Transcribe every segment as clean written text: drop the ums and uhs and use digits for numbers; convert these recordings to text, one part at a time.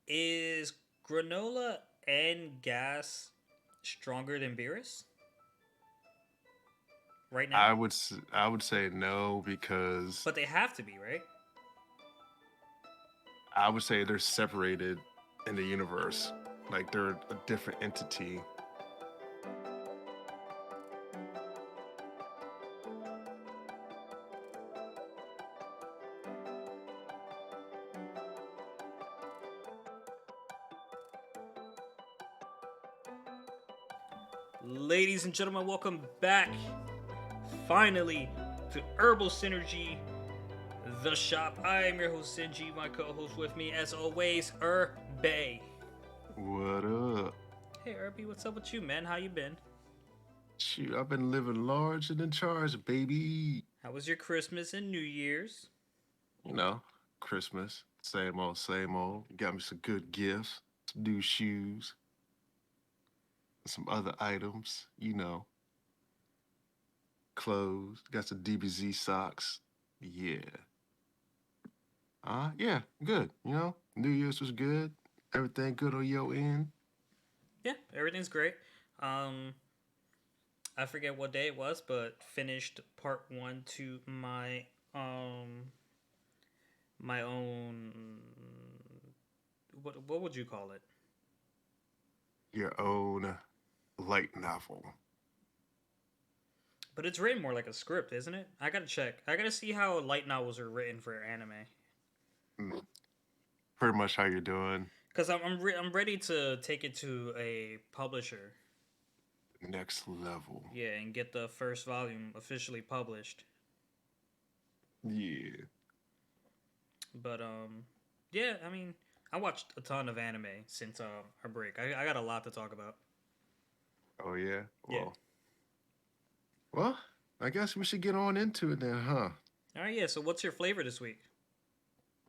Is granola and gas stronger than Beerus right now? I would say no because But they have to be, right? I would say they're separated in the universe. Like they're a different entity. Ladies and gentlemen, welcome back finally to Herbal Synergy, the shop. I am your host, Sinji. My co host with me, as always, Bay. What up? Hey, Irby, what's up with you, man? How you been? Shoot, I've been living large and in charge, baby. How was your Christmas and New Year's? You know, Christmas, same old, same old. Got me some good gifts, some new shoes, some other items. Clothes. Got some DBZ socks. Yeah. Yeah, good. New Year's was good. Everything good on your end. Yeah, everything's great. Um, I forget what day it was, but finished part one to my own, what would you call it? Your own light novel. But it's written more like a script, isn't it? I gotta check. I gotta see how light novels are written for anime. Mm, pretty much how you're doing. Cause I'm ready to take it to a publisher, Next level. yeah, and get the first volume officially published. Yeah. But yeah, I mean, I watched a ton of anime since our break. I got a lot to talk about. Oh yeah. Yeah. Well, I guess we should get on into it then, huh? All right, yeah. So what's your flavor this week?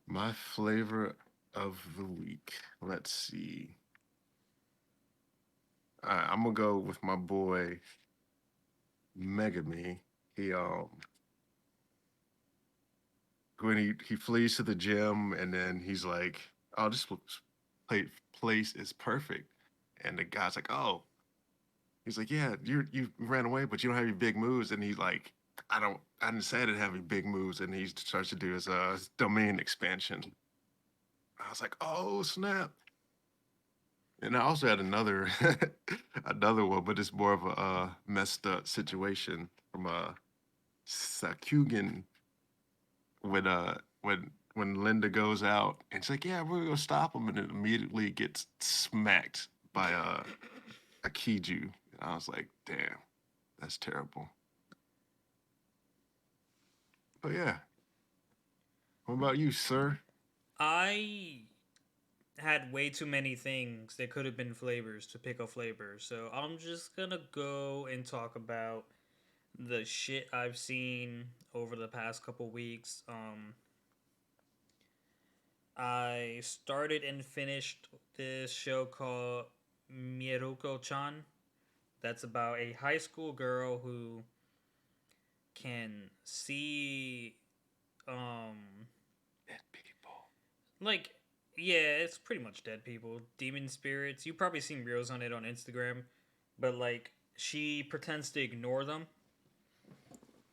My flavor of the week. Let's see. I'm gonna go with my boy Megami. He when he flees to the gym and then he's like, "Oh, place is perfect," and the guy's like, "Oh," he's like, "Yeah, you ran away, but you don't have any big moves," and he's like, I didn't say I didn't have any big moves," and he starts to do his domain expansion. I was like, "Oh snap!" And I also had another another one, but it's more of a messed up situation from Sakugan when Linda goes out and she's like, "Yeah, we're gonna stop him," and it immediately gets smacked by a Kiju. And I was like, "Damn, that's terrible." But yeah, what about you, sir? I had way too many things that could have been flavors to pick a flavor, so I'm just gonna go and talk about the shit I've seen over the past couple weeks. I started and finished this show called Mieruko-chan. That's about a high school girl who can see, um, Dead people. like, yeah, it's pretty much dead people, demon spirits. You probably seen reels on it on Instagram, but like, she pretends to ignore them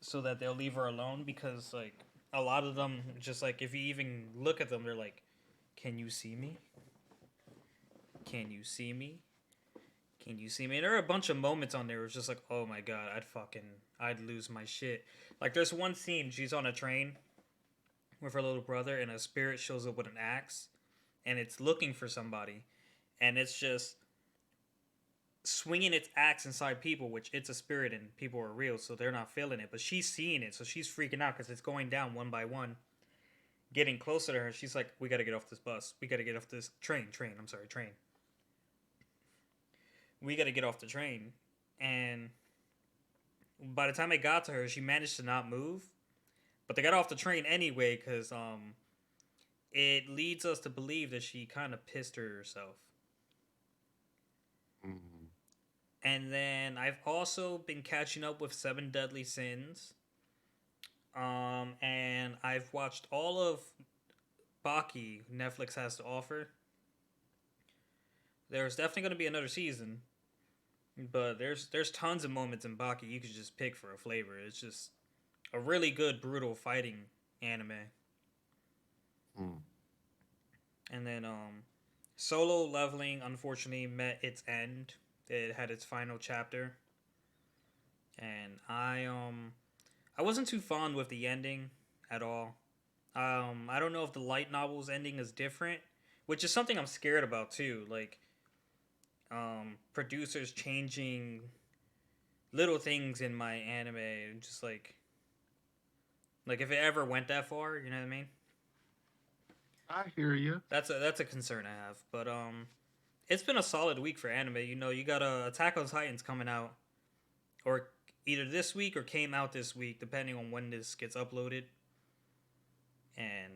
so that they'll leave her alone because like a lot of them just like if you even look at them, they're like, "Can you see me? Can you see me? Can you see me?" And there are a bunch of moments on there where it's just like, "Oh my god, I'd lose my shit." Like there's one scene she's on a train with her little brother and a spirit shows up with an axe and it's looking for somebody and it's just swinging its axe inside people, which it's a spirit and people are real, so they're not feeling it. But she's seeing it, so she's freaking out because it's going down one by one, getting closer to her. She's like, "We got to get off this bus. We got to get off this train. Train. I'm sorry, train. We got to get off the train." And by the time it got to her, she managed to not move, but they got off the train anyway because it leads us to believe that she kind of pissed herself. Mm. And then I've also been catching up with Seven Deadly Sins. And I've watched all of Baki Netflix has to offer. There's definitely going to be another season, but there's tons of moments in Baki you could just pick for a flavor. It's just a really good brutal fighting anime. Mm. And then Solo Leveling unfortunately met its end. It had its final chapter, and I wasn't too fond with the ending at all. I don't know if the light novel's ending is different, which is something I'm scared about too. Like producers changing little things in my anime, just like if it ever went that far, you know what I mean? I hear you. That's a concern I have. But it's been a solid week for anime. You know, you got Attack on Titans coming out, or either this week or came out this week, depending on when this gets uploaded. And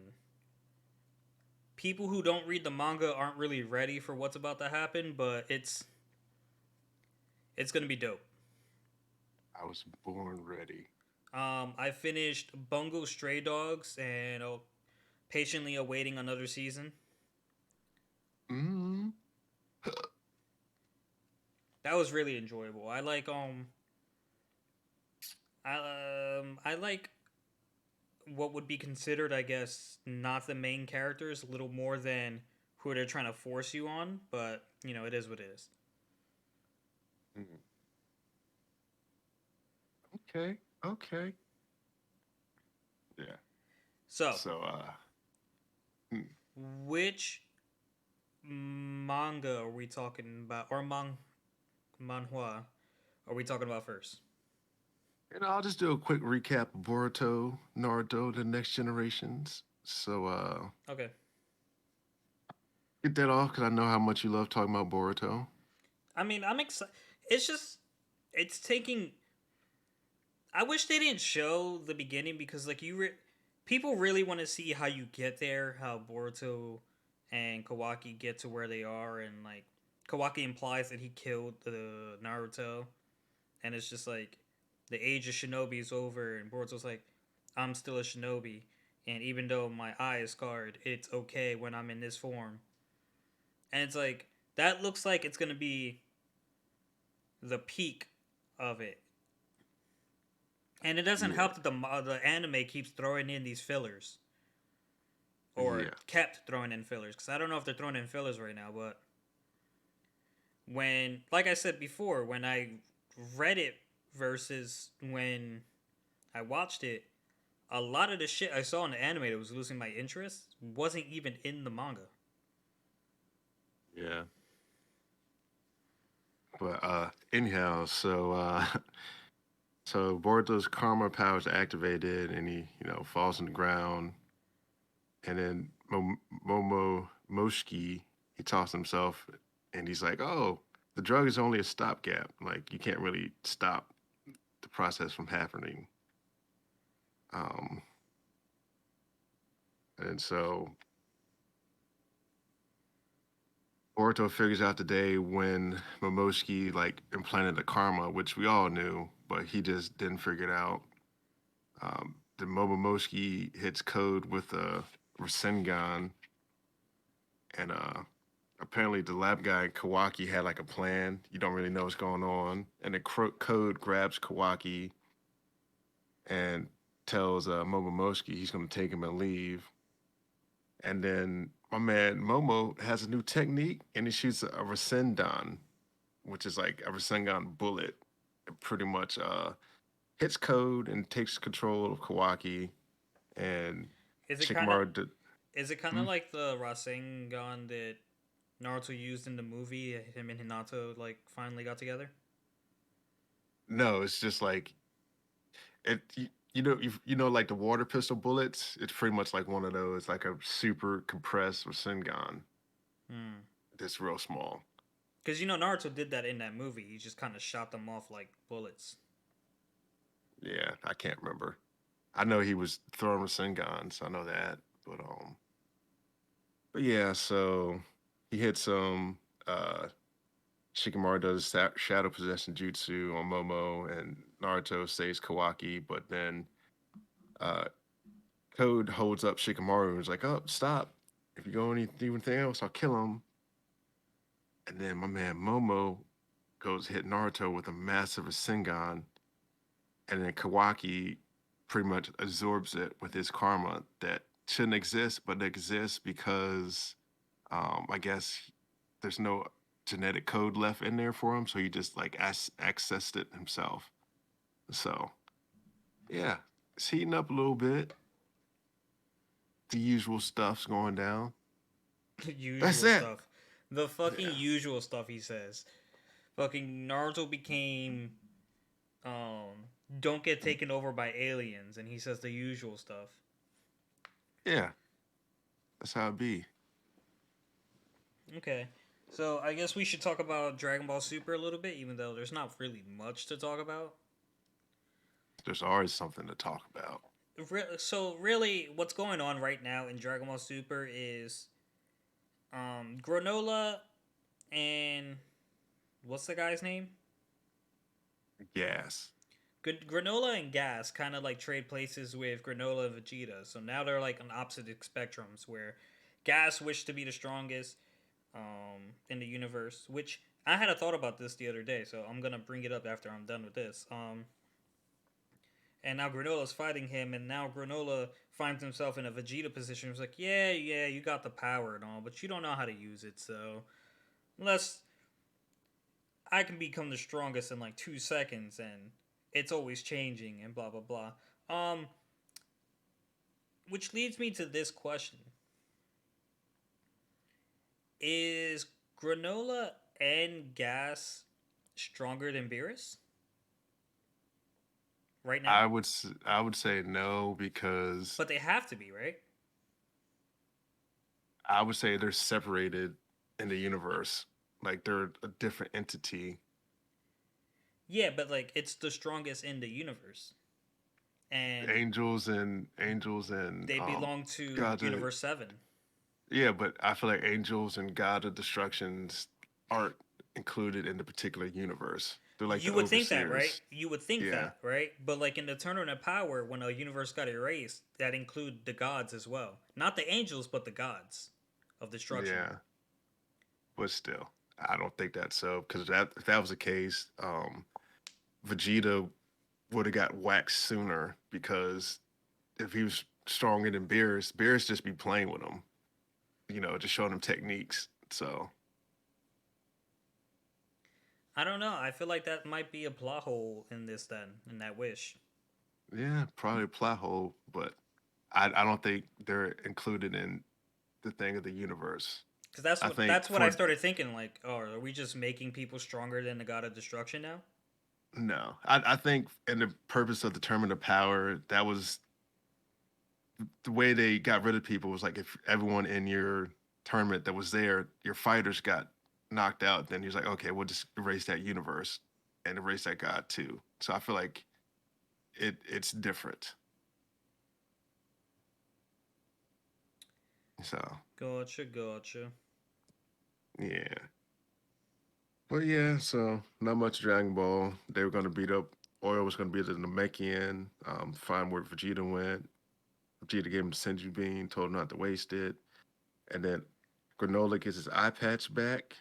people who don't read the manga aren't really ready for what's about to happen, but it's gonna be dope. I was born ready. I finished Bungo Stray Dogs and patiently awaiting another season. Mm. That was really enjoyable. I like what would be considered, I guess, not the main characters, a little more than who they're trying to force you on. But you know, it is what it is. Mm. Okay. Okay. Yeah. So, So mm. which manga are we talking about, or manhwa are we talking about first? I'll just do a quick recap of Boruto, Naruto, the next generations. So Okay. get that off because I know how much you love talking about Boruto. I mean, I'm excited. It's just it's taking. I wish they didn't show the beginning because people really want to see how you get there, how Boruto and Kawaki get to where they are, and like Kawaki implies that he killed the Naruto, and it's just like the age of shinobi is over, and Boruto's like, I'm still a shinobi, and even though my eye is scarred, it's okay when I'm in this form, and it's like that looks like it's gonna be the peak of it. And it doesn't Yeah. help that the anime keeps throwing in these fillers, or Yeah. kept throwing in fillers. Because I don't know if they're throwing in fillers right now, but when, like I said before, when I read it versus when I watched it, a lot of the shit I saw in the anime that was losing my interest wasn't even in the manga. Yeah. But anyhow, so so Boruto's karma powers are activated and he, falls on the ground and then Momo Moshiki, he tosses himself and he's like, "Oh, the drug is only a stopgap. Like you can't really stop the process from happening." Um and so Boruto figures out the day when Momoshiki like implanted the karma, which we all knew, but he just didn't figure it out. The Momomoshiki hits code with a Rasengan, and apparently the lab guy Kawaki had like a plan. You don't really know what's going on, and the code grabs Kawaki and tells Momomoshiki he's going to take him and leave. And then my man Momo has a new technique, and he shoots a Rasengan, which is like a Rasengan bullet. It pretty much hits code and takes control of Kawaki and Is it kind of Shikamaru. is it kind of Hmm? like the Rasengan that Naruto used in the movie? Him and Hinata like finally got together. No, it's just like it. Like the water pistol bullets. It's pretty much like one of those, like a super compressed Rasengan. Hmm. That's real small. Because you know Naruto did that in that movie. He just kind of shot them off like bullets. Yeah, I can't remember. I know he was throwing Rasengans. I know that, but yeah. So he hits him. Shikamaru does shadow possession jutsu on Momo, and Naruto saves Kawaki, but then uh, Code holds up Shikamaru and is like, "Oh, stop! If you go do anything else, I'll kill him." And then my man Momo goes hit Naruto with a massive Rasengan, and then Kawaki pretty much absorbs it with his karma that shouldn't exist, but exists because I guess there's no genetic code left in there for him, so he just like accessed it himself. So yeah, it's heating up a little bit. The usual stuff's going down. That's Usual it. stuff. The fucking Yeah, usual stuff he says. Fucking Naruto became don't get taken over by aliens, and he says the usual stuff. yeah, that's how it be. Okay. So I guess we should talk about Dragon Ball Super a little bit, even though there's not really much to talk about. There's always something to talk about. So really, what's going on right now in Dragon Ball Super is Granola and what's the guy's name? Gas. Granola and Gas kind of like trade places with Granola and Vegeta. So now they're like on opposite spectrums where Gas wished to be the strongest in the universe, which I had a thought about this the other day. So I'm gonna bring it up after I'm done with this. And now Granola's fighting him, and now Granola finds himself in a Vegeta position. He's like, yeah, yeah, you got the power and all, but you don't know how to use it. So unless I can become the strongest in like 2 seconds, and it's always changing, and blah blah blah. Which leads me to this question: is Granola and Gas stronger than Beerus right now? I would say no because But they have to be, right? I would say they're separated in the universe. Like they're a different entity. Yeah, but like it's the strongest in the universe, and Angels and they belong to God of, Universe 7. yeah, but I feel like angels and God of Destructions aren't included in the particular universe. They're like You the would think that, right? overseers. You would think Yeah. that, right? But like in the Tournament of Power, when a universe got erased, that include the gods as well. Not the angels, but the gods of destruction. Yeah. But still, I don't think that's so because that if that was the case, Vegeta would have got waxed sooner because if he was stronger than Beerus, Beerus just be playing with him, just showing him techniques. So I don't know. I feel like that might be a plot hole in this then, in that wish. yeah, probably a plot hole, but I don't think they're included in the thing of the universe. Because that's I what think that's what I for started thinking. Like, oh, are we just making people stronger than the god of destruction now? no, I think in the purpose of the tournament of power, that was the way they got rid of people was like if everyone in your tournament that was there, your fighters got knocked out, then he's like, okay, we'll just erase that universe and erase that god too. So I feel like it's different. So Gotcha, gotcha. yeah. But yeah, so not much Dragon Ball. They were gonna beat up Oil was gonna beat the Namekian, find where Vegeta went. Vegeta gave him the Senju Bean, told him not to waste it. And then Granola gets his eye patch back,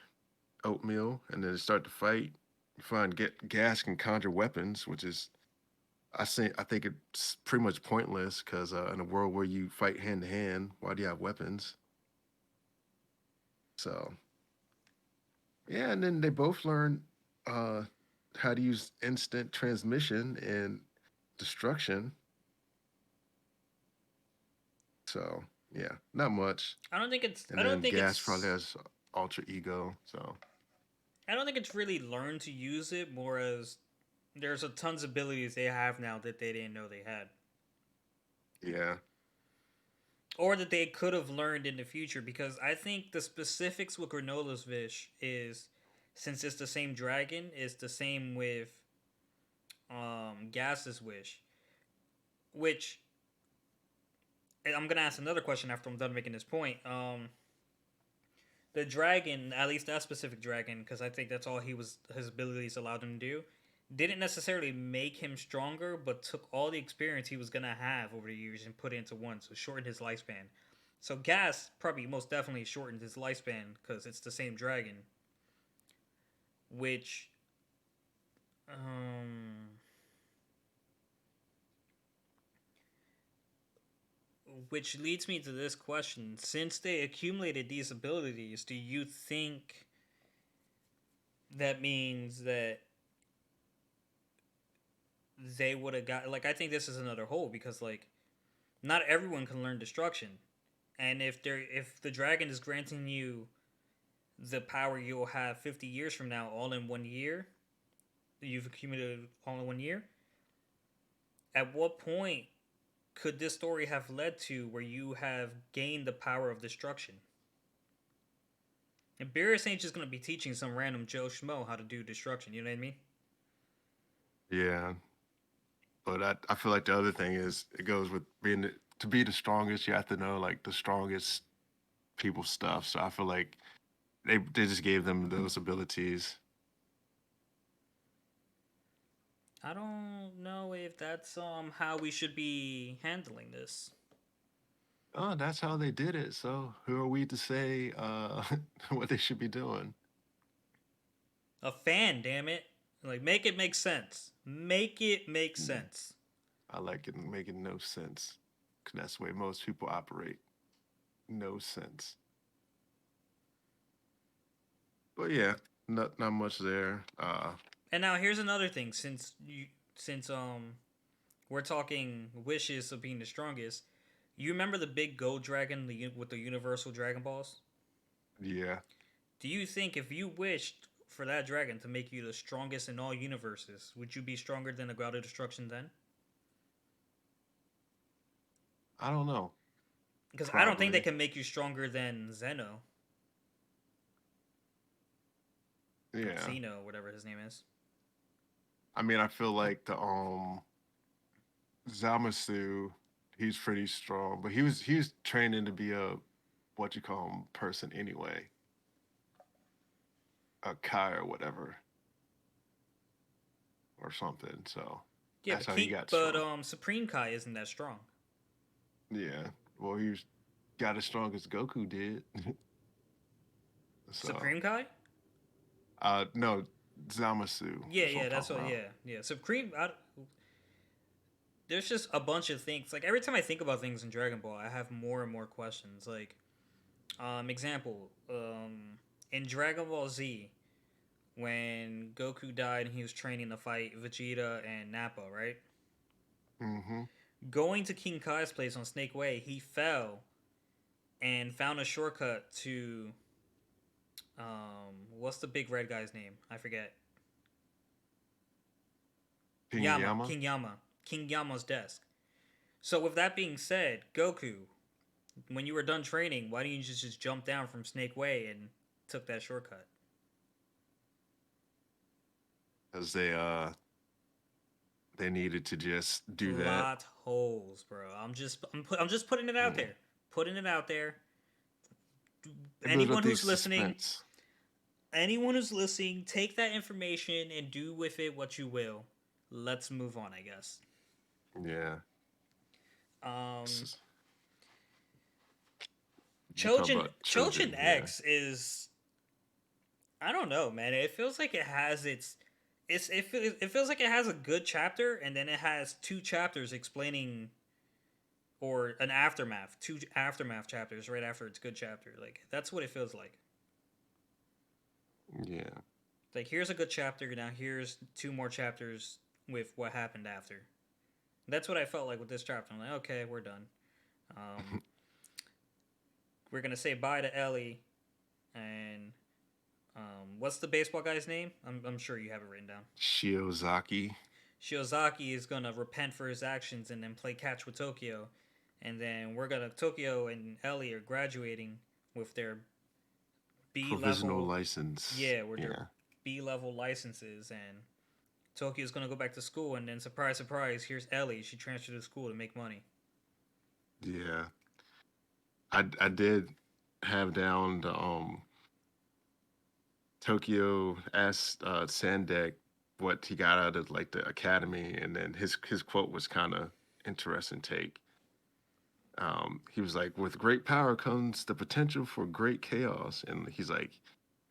oatmeal, and then they start to fight. You find Gas can conjure weapons, which is I think it's pretty much pointless because in a world where you fight hand to hand, why do you have weapons? So yeah, and then they both learn uh, how to use instant transmission and destruction. So yeah, not much. I don't think it's. I And don't then think Gas probably it's. has ultra ego. So I don't think it's really learned to use it. More as there's a tons of abilities they have now that they didn't know they had, yeah, or that they could have learned in the future. Because I think the specifics with Granola's Wish is, since it's the same dragon, is the same with Gas's Wish. Which I'm gonna ask another question after I'm done making this point. The dragon, at least that specific dragon, because I think that's all his abilities allowed him to do, didn't necessarily make him stronger, but took all the experience he was gonna have over the years and put it into one, so shortened his lifespan. So Gas probably most definitely shortened his lifespan because it's the same dragon. which um which leads me to this question: since they accumulated these abilities, do you think that means that they would have got, like, I think this is another hole because, like, not everyone can learn destruction, and if the dragon is granting you the power you'll have 50 years from now all in 1 year, you've accumulated all in 1 year, at what point could this story have led to where you have gained the power of destruction? And Beerus ain't just gonna be teaching some random Joe Schmo how to do destruction, you know what I mean? Yeah, but I feel like the other thing is it goes with to be the strongest. You have to know like the strongest people stuff. So I feel like they just gave them those abilities. I don't know if that's how we should be handling this. Oh, that's how they did it. So who are we to say what they should be doing? A fan, damn it. Like, make it make sense. Make it make Mm, sense. I like it making no sense. 'Cause that's the way most people operate. No sense. But yeah, not much there. And now here's another thing, since we're talking wishes of being the strongest. You remember the big gold dragon with the universal Dragon Balls? Yeah, Do you think if you wished for that dragon to make you the strongest in all universes, would you be stronger than the God of Destruction then? I don't know. Because I don't think they Probably. can make you stronger than Zeno or Yeah. Zeno, whatever his name is. I mean, I feel like the Zamasu, he's pretty strong, but he was training to be a what you call him person anyway, a Kai or whatever or something. So Yeah, that's but how he got but strong. Supreme Kai isn't that strong. Yeah. Well, he was got as strong as Goku did. So Supreme Kai? no, Zamasu Yeah, is what I'm yeah, that's talking what. about. Yeah, yeah. Supreme. There's just a bunch of things. Like, every time I think about things in Dragon Ball, I have more and more questions. Like, example, in Dragon Ball Z, when Goku died and he was training to fight Vegeta and Nappa, right? Mm-hmm. Going to King Kai's place on Snake Way, he fell and found a shortcut to what's the big red guy's name? I forget. King Yama, Yama. King Yama, King Yama's desk. So with that being said, Goku, when you were done training, why didn't you just jump down from Snake Way and took that shortcut? Because they needed to just do that. Plot holes, bro. I'm just putting it out Yeah. there. Putting it out there. They build up Anyone the who's listening, suspense. take that information and do with it what you will. Let's move on, I guess. Yeah. Um, S- You talk Chojin about Chojin children, yeah. X is, I don't know, man. It feels like it has it feels like it has a good chapter, and then it has two chapters explaining, or an aftermath, two aftermath chapters right after its good chapter. Like, that's what it feels like. Yeah. Like, here's a good chapter, now here's two more chapters with what happened after. That's what I felt like with this chapter. I'm like, okay, we're done. Um, we're gonna say bye to Ellie, and what's the baseball guy's name? I'm sure you have it written down. Shiozaki. Shiozaki is gonna repent for his actions and then play catch with Tokyo, and then we're gonna Tokyo and Ellie are graduating with their B Provisional level, license. yeah, with their Yeah. B level licenses, and Tokyo's gonna go back to school, and then surprise, surprise, here's Ellie. She transferred to school to make money. Yeah. I did have down the Tokyo asked Sandek what he got out of like the academy, and then his quote was kind of interesting take. He was like, "With great power comes the potential for great chaos," and he's like,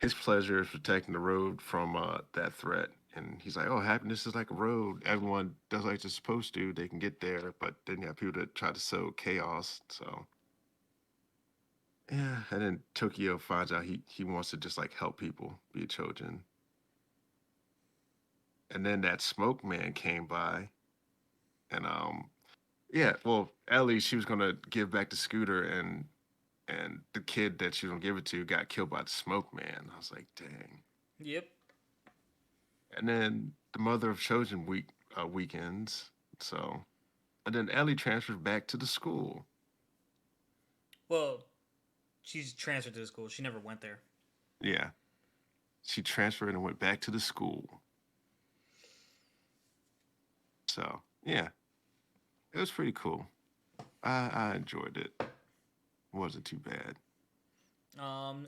his pleasure is protecting the road from that threat. And he's like, "Oh, happiness is like a road. Everyone does like they're supposed to. They can get there, but then you have people that try to sow chaos." So yeah, and then Tokyo finds out he wants to just like help people be a Chojin. And then that smoke man came by, and yeah, well, Ellie, she was gonna give back the scooter, and the kid that she was gonna give it to got killed by the smoke man. I was like, dang. Yep. And then the mother of Chojin weekends. So, and then Ellie transfers back to the school. Well, she's transferred to the school. She never went there. Yeah, she transferred and went back to the school. So yeah, it was pretty cool. I enjoyed it. Wasn't too bad.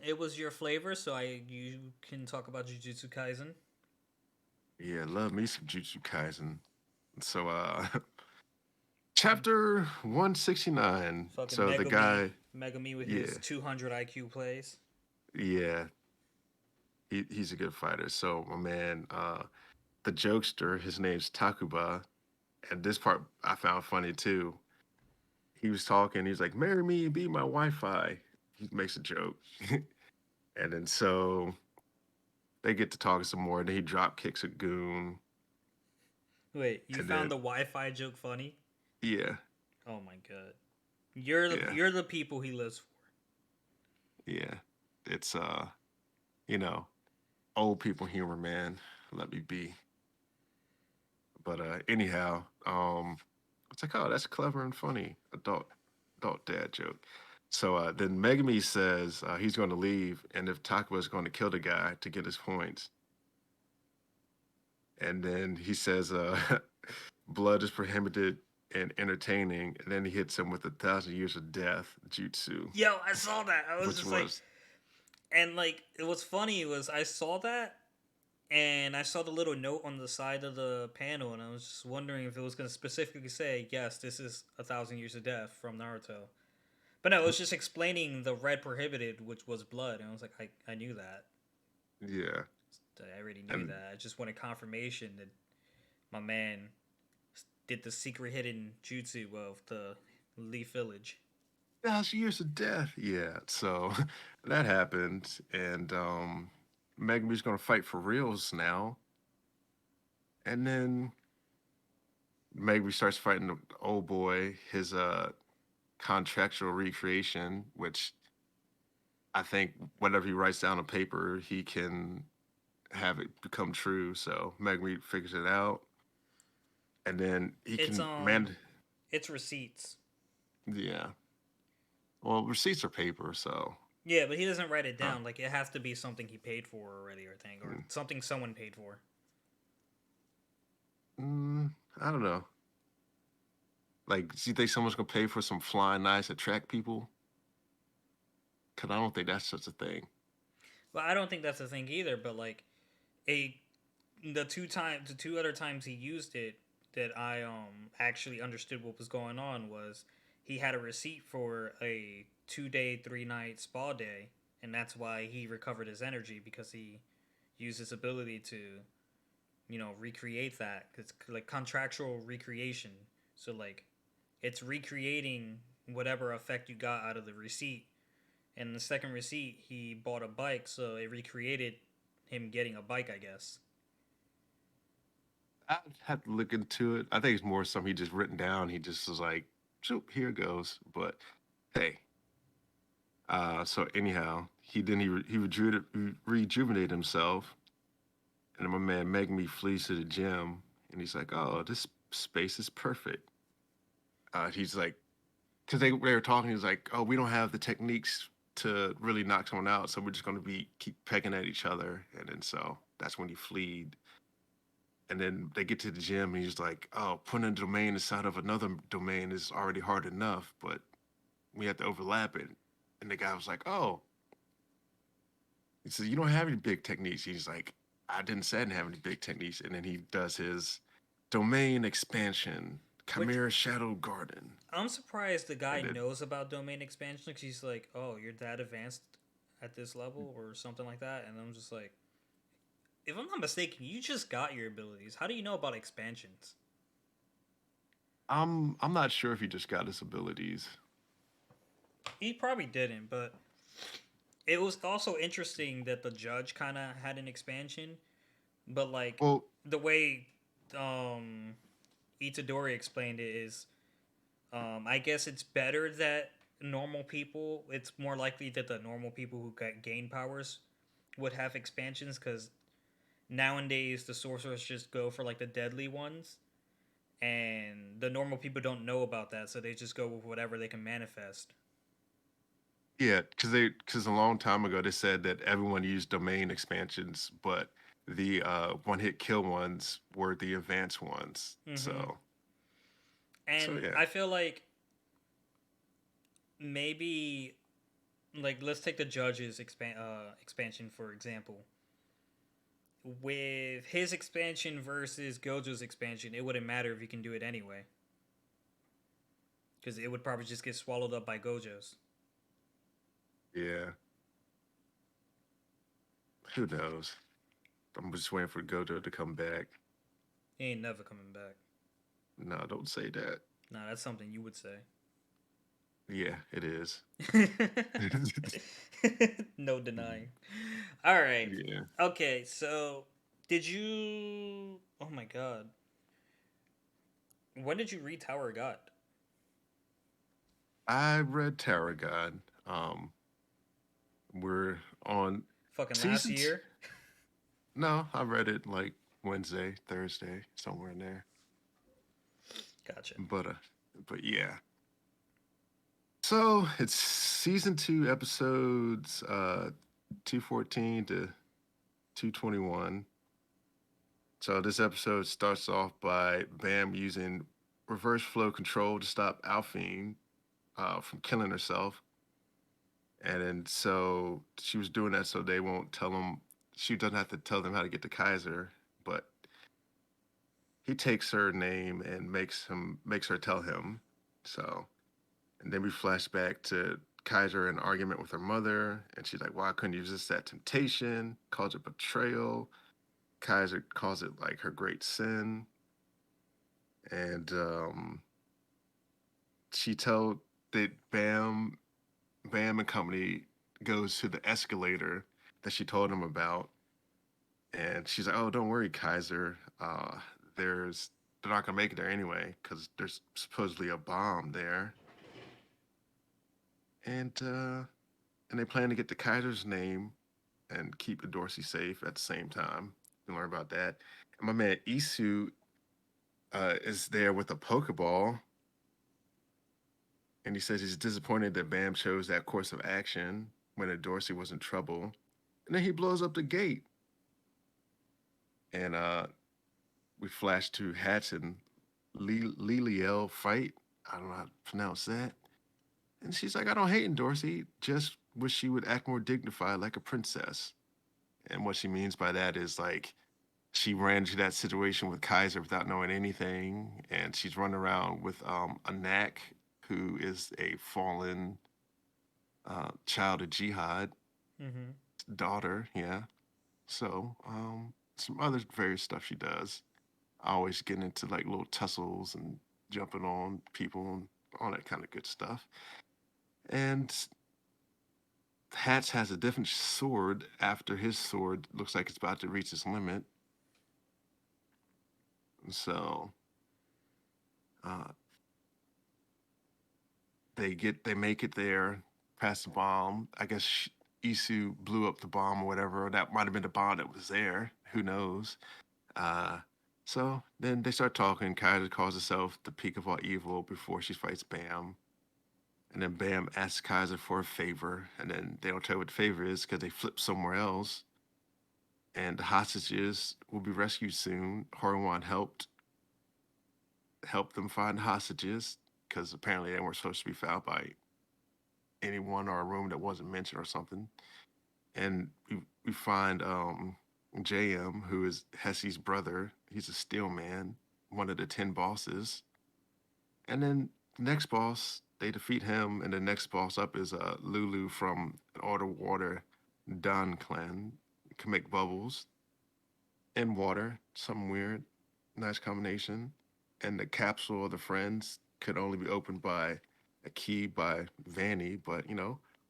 It was your flavor, so you can talk about Jujutsu Kaisen. Yeah, love me some Jujutsu Kaisen. So chapter 169. Fucking So the Megami, guy, Megami with his yeah, 200 IQ plays. yeah, he's a good fighter. So my man, the jokester, his name's Takuba, and this part I found funny too. He was talking, he's like, "Marry me and be my Wi-Fi." He makes a joke, and then so they get to talking some more. And then he drop kicks a goon, Wait, you and found then the Wi-Fi joke funny? yeah, Oh my god, you're the yeah, you're the people he lives for. yeah, it's you know, old people humor, man. Let me be. But anyhow, it's like, oh, that's clever and funny. Adult dad joke. So then Megami says he's going to leave, and if Takuba is going to kill the guy to get his points, and then he says, blood is prohibited and entertaining, and then he hits him with 1,000 years of death jutsu, Yo, I saw that. I was which just like, was and like, it was funny was I saw that, and I saw the little note on the side of the panel, and I was just wondering if it was going to specifically say, yes, this is 1,000 years of death from Naruto. But no, it was just explaining the red prohibited, which was blood, and I was like, I knew that. yeah, I already knew and that. I just wanted confirmation that my man did the secret hidden jutsu of the Leaf Village. 1,000 years of death. Yeah, so that happened, and Megami's going to fight for reals now. And then Megami starts fighting the old boy, his contractual recreation, which I think whatever he writes down on paper, he can have it become true. So Megami figures it out, and then he It's can man. it's receipts. Yeah, well, receipts are paper, so Yeah, but he doesn't write it uh, down. Like it has to be something he paid for already, or thing, or mm, something someone paid for. I don't know. Like, do you think someone's gonna pay for some flying knives that track people? Because I don't think that's such a thing. But I don't think that's the thing either. But like a the two other times he used it that I actually understood what was going on was he had a receipt for a 2 day 3 night spa day, and that's why he recovered his energy because he used his ability to recreate that because like contractual recreation. So like it's recreating whatever effect you got out of the receipt. And the second receipt, he bought a bike, so it recreated him getting a bike, I guess. I'd have to look into it. I think it's more something he just written down. He just was like, shoot, here it goes. But hey, so anyhow, rejuvenated himself, and then my man Megami flees to the gym, and he's like, oh, this space is perfect. He's like, because they were talking, he's like, oh, we don't have the techniques to really knock someone out, so we're just gonna be keep pecking at each other, and then so that's when he fleed. And then they get to the gym, and he's like, "Oh, putting a domain inside of another domain is already hard enough, but we have to overlap it." And the guy was like, "Oh," he says, "You don't have any big techniques." He's like, "I didn't say I didn't have any big techniques." And then he does his domain expansion, Which Chimera Shadow Garden, I'm surprised the guy and then knows about domain expansion because he's like, oh, you're that advanced at this level or something like that. And I'm just like, if I'm not mistaken, you just got your abilities. How do you know about expansions? I'm not sure if he just got his abilities. He probably didn't, but it was also interesting that the judge kind of had an expansion, but like Well, the way um Itadori explained it is, I guess it's better that normal people. It's more likely that the normal people who got gain powers would have expansions because nowadays the sorcerers just go for like the deadly ones, and the normal people don't know about that, so they just go with whatever they can manifest. yeah, because a long time ago they said that everyone used domain expansions, but the one hit kill ones were the advanced ones. Mm-hmm. So And yeah. I feel like maybe like let's take the judge's expansion for example. With his expansion versus Gojo's expansion, it wouldn't matter if he can do it anyway, because it would probably just get swallowed up by Gojo's. Yeah. Who knows? I'm just waiting for Gojo to come back. He ain't never coming back. No, don't say that. Nah, that's something you would say. Yeah, it is. No denying. All right. Yeah. Okay, so did you? Oh my god, when did you read Tower of God? I read Tarragon. We're on Fucking last season. year. No, I read it like Wednesday, Thursday, somewhere in there. Gotcha. But uh, but yeah. So it's season two, episodes 214 to 221. So this episode starts off by Bam using reverse flow control to stop Alphine from killing herself. And then so she was doing that so they won't tell him, she doesn't have to tell them how to get to Kaiser, but he takes her name and makes her tell him. So and then we flash back to Kaiser in an argument with her mother, and she's like, "Why couldn't you resist that temptation?" Calls it betrayal. Kaiser calls it like her great sin, and she told that Bam and company goes to the escalator that she told him about, and she's like, "Oh, don't worry, Kaiser. There's they're not gonna make it there anyway because there's supposedly a bomb there." And they plan to get the Kaiser's name and keep the Dorsey safe at the same time. You learn about that. And my man Isu is there with a Pokeball, and he says he's disappointed that Bam chose that course of action when the Dorsey was in trouble. And then he blows up the gate, and we flash to Hatch and Liliel fight. I don't know how to pronounce that. And she's like, "I don't hate Dorsey, just wish she would act more dignified like a princess." And what she means by that is like she ran into that situation with Kaiser without knowing anything, and she's running around with a knack who is a fallen child of jihad Mm-hmm. daughter. Yeah. So some other various stuff she does. Always getting into like little tussles and jumping on people and all that kind of good stuff. And Hatch has a different sword after his sword looks like it's about to reach its limit. So uh, they make it there, pass the bomb. I guess Isu blew up the bomb or whatever. That might have been the bomb that was there. Who knows? Uh, so then they start talking. Kaiser calls herself the peak of all evil before she fights Bam. And then Bam asks Kaiser for a favor, and then they don't tell what the favor is because they flip somewhere else. And the hostages will be rescued soon. Horwan helped them find the hostages because apparently they weren't supposed to be found by anyone or a room that wasn't mentioned or something. And we find JM, who is Hesse's brother. He's a steel man, one of the 10 bosses. And then the next boss, they defeat him, and the next boss up is Lulu from Order Water. Don Clan can make bubbles in water, something weird, nice combination. And the capsule of the friends could only be opened by a key by Vanny, but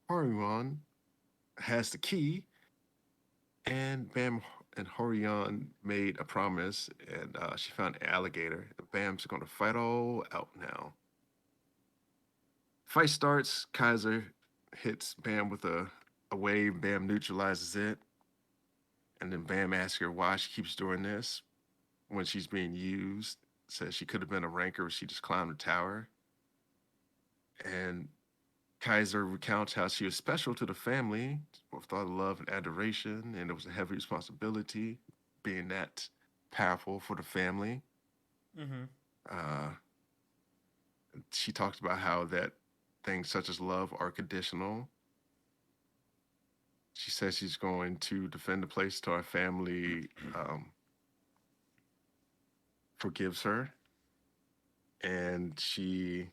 Haruon has the key, and Bam and Horion made a promise, and she found an alligator. Bam's going to fight all out now. Fight starts. Kaiser hits Bam with a wave. Bam neutralizes it, and then Bam asks her why she keeps doing this when she's being used. Says she could have been a ranker. She just climbed the tower, and Kaiser recounts how she was special to the family with all the love and adoration, and it was a heavy responsibility being that powerful for the family. Mm-hmm. Uh, she talks about how that things such as love are conditional. She says she's going to defend the place till her family forgives her, and she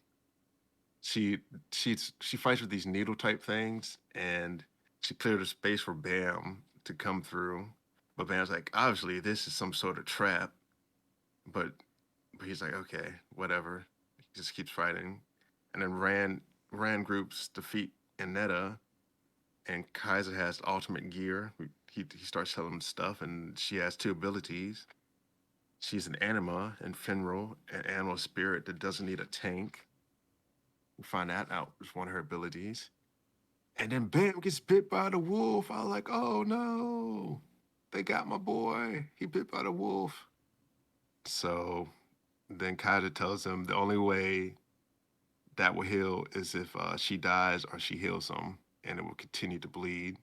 she fights with these needle type things, and she cleared a space for Bam to come through. But Bam's like, obviously, this is some sort of trap. But he's like, okay, whatever. He just keeps fighting, and then Rand groups defeat Inetta, and Kaiser has ultimate gear. He starts selling stuff, and she has two abilities. She's an anima and Finral, an animal spirit that doesn't need a tank. We find that out is one of her abilities. And then Bam gets bit by the wolf. I was like, oh no, they got my boy. He bit by the wolf. So then Kaiser tells him the only way that will heal is if she dies or she heals him, and it will continue to bleed.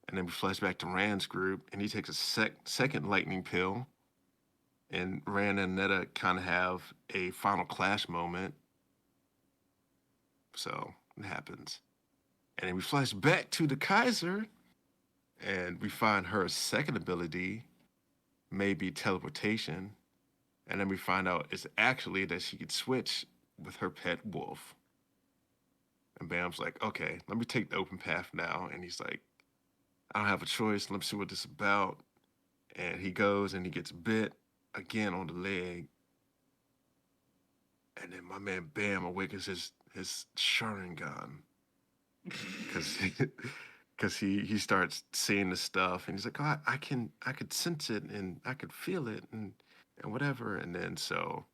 And then we flash back to Rand's group, and he takes a second lightning pill. And Rand and Netta kind of have a final clash moment. So it happens. And then we flash back to the Kaiser, and we find her second ability may be teleportation. And then we find out it's actually that she could switch with her pet wolf. And Bam's like, okay, let me take the open path now. And he's like, I don't have a choice. Let me see what this is about. And he goes and he gets bit again on the leg. And then my man Bam awakens his Sharingan because because he starts seeing the stuff, and he's like, oh, I could sense it and I could feel it and whatever. And then so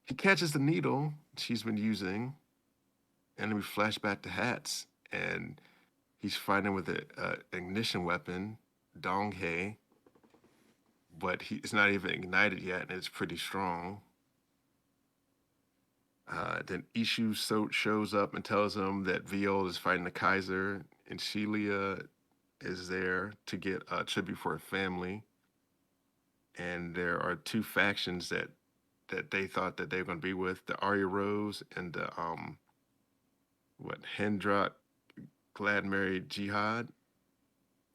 he catches the needle she's been using, and then we flash back to Hats, and he's fighting with an ignition weapon, Donghae, but it's not even ignited yet, and it's pretty strong. Then shows up and tells him that Viol is fighting the Kaiser, and Celia is there to get a tribute for her family. And there are two factions that they thought that they were going to be with: the Arya Rose and the Hendrak Gladmary Jihad.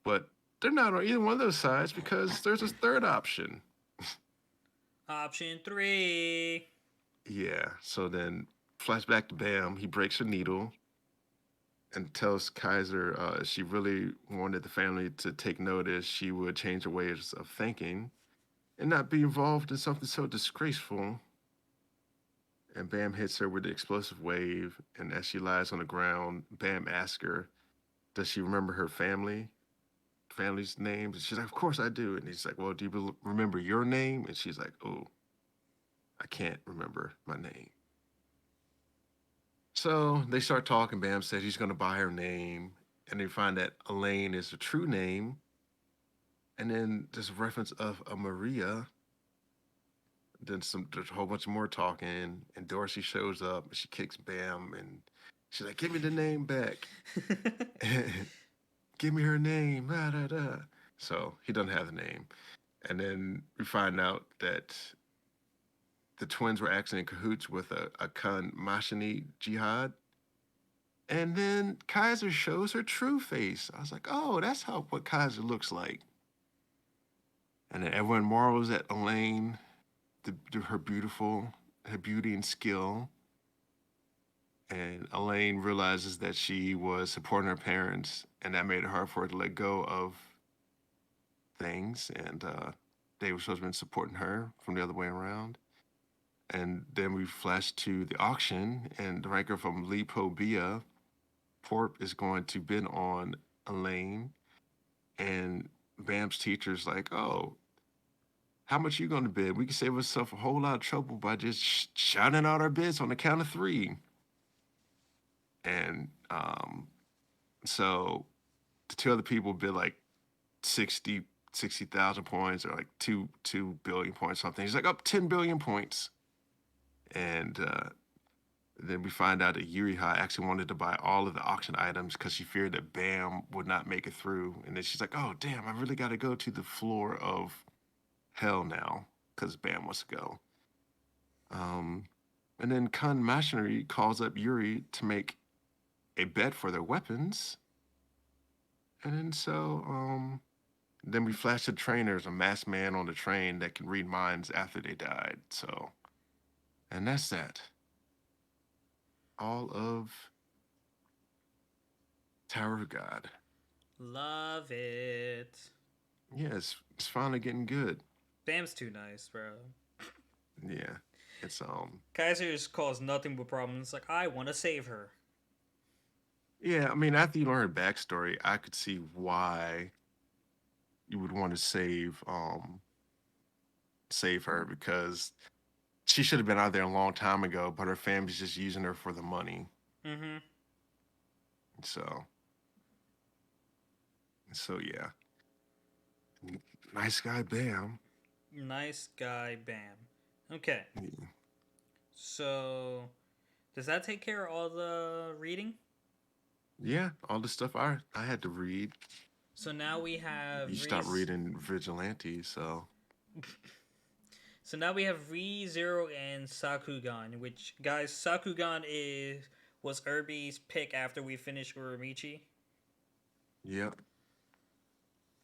But they're not on either one of those sides because there's a third option. Option three. Yeah. So then flashback to Bam. He breaks her needle and tells Kaiser she really wanted the family to take notice, she would change her ways of thinking and not be involved in something so disgraceful. And Bam hits her with the explosive wave. And as she lies on the ground, Bam asks her, does she remember her family's names? And she's like, of course I do. And he's like, well, do you remember your name? And she's like, oh, I can't remember my name. So they start talking. Bam says he's going to buy her name. And they find that Elaine is the true name. And then there's a reference of a Maria. Then there's a whole bunch more talking, and Dorsey shows up, and she kicks Bam, and she's like, "Give me the name back, give me her name." Da, da, da. So he doesn't have the name, and then we find out that the twins were actually in cahoots with a Khan Mashini Jihad. And then Kaiser shows her true face. I was like, "Oh, that's how what Kaiser looks like." And then everyone marvels at Elaine, her beauty and skill. And Elaine realizes that she was supporting her parents, and that made it hard for her to let go of things. And they were supposed to have been supporting her from the other way around. And then we flash to the auction, and the ranker from Lipobia, Porp, is going to bid on Elaine. And Bam's teacher's like, "Oh, how much you going to bid? We can save ourselves a whole lot of trouble by just shouting out our bids on the count of three." And so the two other people bid like 60,000 points, or like 2 billion points, something. He's like, up 10 billion points. And then we find out that Yuriha actually wanted to buy all of the auction items because she feared that Bam would not make it through. And then she's like, "Oh, damn, I really got to go to the floor of hell now because Bam wants to go." Um, and then Kun Machinery calls up Yuri to make a bet for their weapons. And then then we flash to the train. There's a masked man on the train that can read minds after they died. So, and that's that. All of Tower of God. Love it. Yeah, it's finally getting good. Bam's too nice, bro. Yeah, it's Kaiser's caused nothing but problems. Like, I want to save her. yeah. I mean, after you learn her backstory, I could see why you would want to save her, because she should have been out there a long time ago, but her family's just using her for the money. Mm-hmm. So yeah, nice guy Bam. Nice guy, Bam. Okay, Yeah, so does that take care of all the reading? yeah, all the stuff I had to read. So now we You have stopped reading Vigilante, so So now we have ReZero and Sakugan, which guys, Sakugan is was Irby's pick after we finished Uramichi. yep,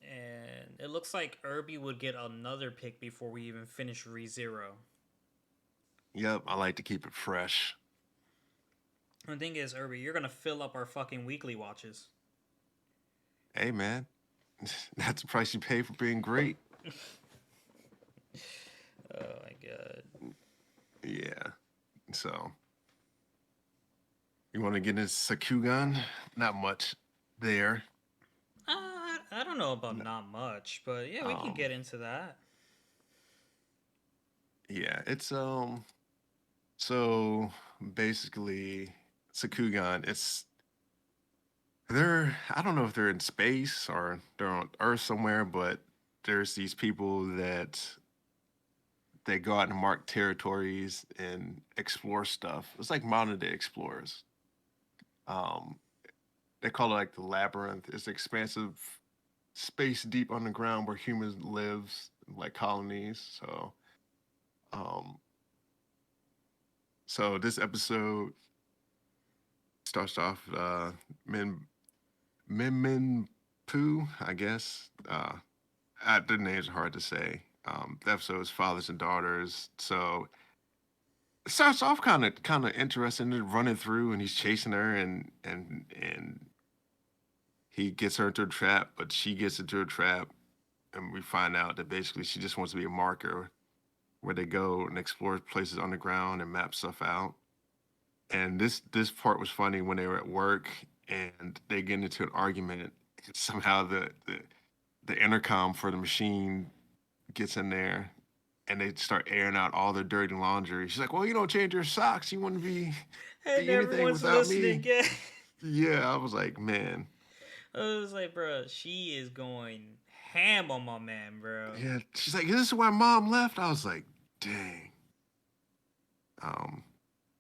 And it looks like Irby would get another pick before we even finish ReZero. yep. I like to keep it fresh. The thing is, Irby, you're gonna fill up our fucking weekly watches. Hey man, that's the price you pay for being great. Oh my god. Yeah. So you want to get into Sakugan? Not much there. I don't know about No. not much, but yeah, we can Um. get into that. Yeah. It's So basically, Sakugan. They're, I don't know if they're in space or they're on Earth somewhere, but there's these people that they go out and mark territories and explore stuff. It's like modern day explorers. Um, they call it like the labyrinth. It's expansive space deep underground where humans lives, like colonies. Um, so this episode starts off Min Min Poo, I guess. Their names are hard to say. The episode is fathers and daughters. So it starts off kind of interesting, running through, and he's chasing her, and he gets her into a trap, but she gets into a trap, and we find out that basically she just wants to be a marker where they go and explore places underground and map stuff out. And this part was funny when they were at work and they get into an argument. Somehow the intercom for the machine gets in there, and they start airing out all their dirty laundry. She's like, "Well, you don't change your socks. You wouldn't And be anything everyone's without listening. me." Yeah. Yeah, I was like, man, I was like, bro, she is going ham on my man, bro. yeah. She's like, "Is this why mom left?" I was like, dang. Um,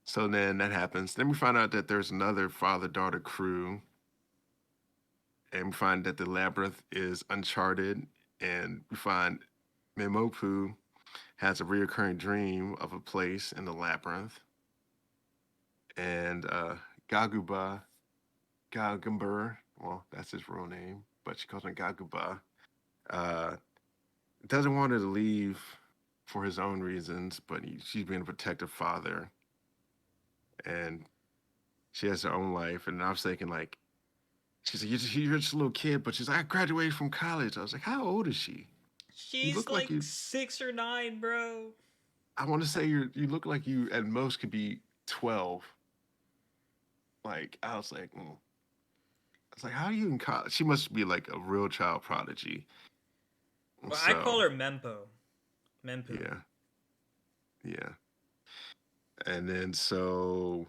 so then that happens. Then we find out that there's another father daughter crew, and we find that the labyrinth is uncharted, and we find Mimopu has a reoccurring dream of a place in the labyrinth, and Gaguba Gagumber, well, that's his real name, but she calls him Gaguba, uh, doesn't want her to leave for his own reasons, but she's being a protective father, and She has her own life, and I was thinking like, she's like, you're just a little kid, but she's like, I graduated from college. I was like, how old is she? You She's look like like you. 6 or 9, bro. I want to say you look like you at most could be 12. Like I was like, I was like, how are you in college? She must be like a real child prodigy. Well, I call So her Mempo. Mempu. yeah, yeah, and then so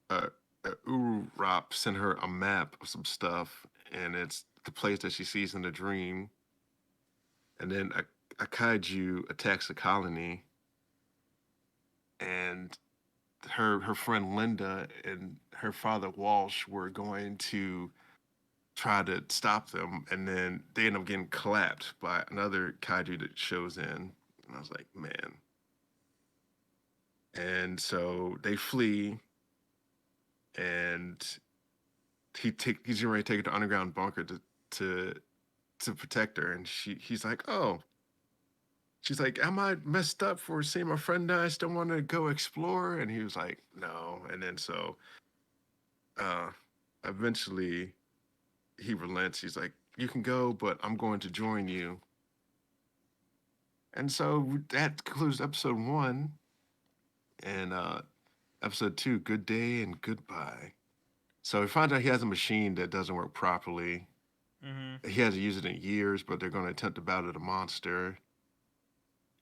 uh, Urop sent her a map of some stuff, and it's the place that she sees in the dream. And then a kaiju attacks the colony, and her friend Linda and her father Walsh were going to try to stop them, and then they end up getting clapped by another kaiju that shows in. And I was like, man. And so they flee, and he's getting ready to take her to underground bunker to to protect her, and he's like, oh, she's like, am I messed up for seeing my friend die? I still want to go explore, and he was like, no. And then so uh, eventually he relents. He's like, you can go, but I'm going to join you. And so that concludes episode one, and episode two, good day and goodbye. So we find out he has a machine that doesn't work properly. Mm-hmm. He hasn't used it in years, but they're going to attempt to battle the monster.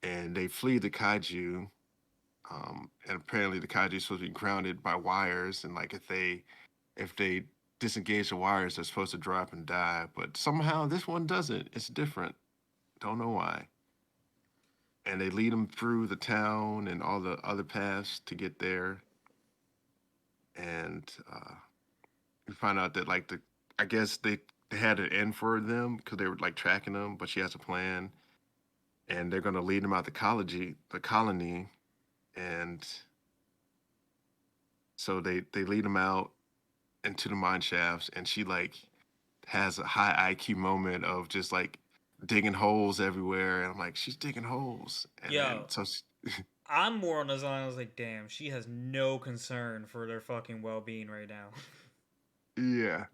And they flee the kaiju. And apparently the kaiju is supposed to be grounded by wires, and like if they disengage the wires, they're supposed to drop and die. But somehow this one doesn't. It's different. Don't know why. And they lead them through the town and all the other paths to get there. And we find out that like I guess they had an end for them because they were like tracking them, but she has a plan, and they're gonna lead them out the colony, and so they lead them out into the mine shafts, and she like has a high IQ moment of just like digging holes everywhere, and I'm like, she's digging holes, and then Yo, so I'm more on the line. I was like, damn, she has no concern for their fucking well being right now. yeah,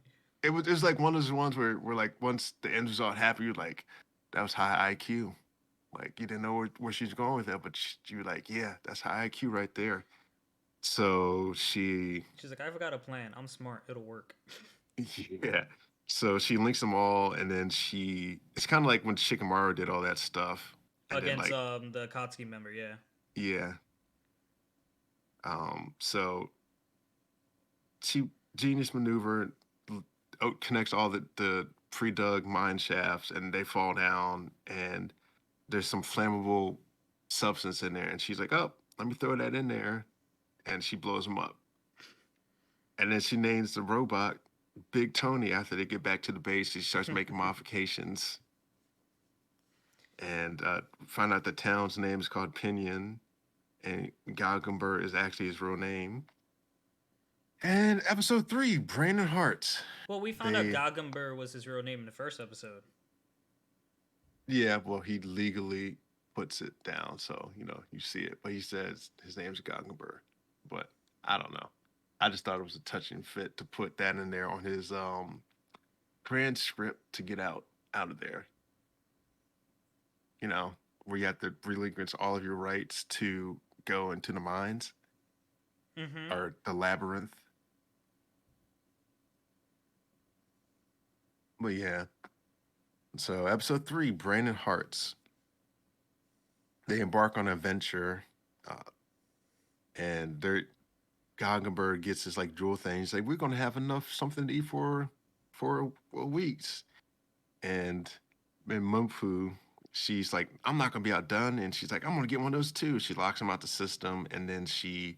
it was like one of those ones where like once the end result happened, you're like, that was high IQ. Like you didn't know where she's going with that, but you were like, yeah, that's high IQ right there. So she, She's like, I've got a plan. I'm smart. It'll work. yeah. So she links them all, and then it's kind of like when Shikamaru did all that stuff, and then Against like, the Akatsuki member, yeah. yeah. So she genius maneuver connects all the pre-dug mine shafts, and they fall down, and there's some flammable substance in there, and she's like, oh, let me throw that in there, and she blows them up. And then she names the robot Big Tony after they get back to the base. She starts making modifications, and find out the town's name is called Pinion, and Galgamber is actually his real name. And episode three, Brain and Heart. Well, we found out They, Gagamber was his real name in the first episode. yeah, well, he legally puts it down, so you see it, but he says his name's Galgamber. But I don't know. I just thought it was a touching fit to put that in there on his transcript to get out of there. You know, where you have to relinquish all of your rights to go into the mines Mm-hmm. or the labyrinth. But yeah, so episode three, Brain and Hearts. They embark on an adventure, uh, and Goggenberg gets this like jewel thing. He's like, we're gonna have enough something to eat for weeks. And in Mumfu, she's like, I'm not gonna be outdone, and she's like, I'm gonna get one of those too. She locks him out the system, and then she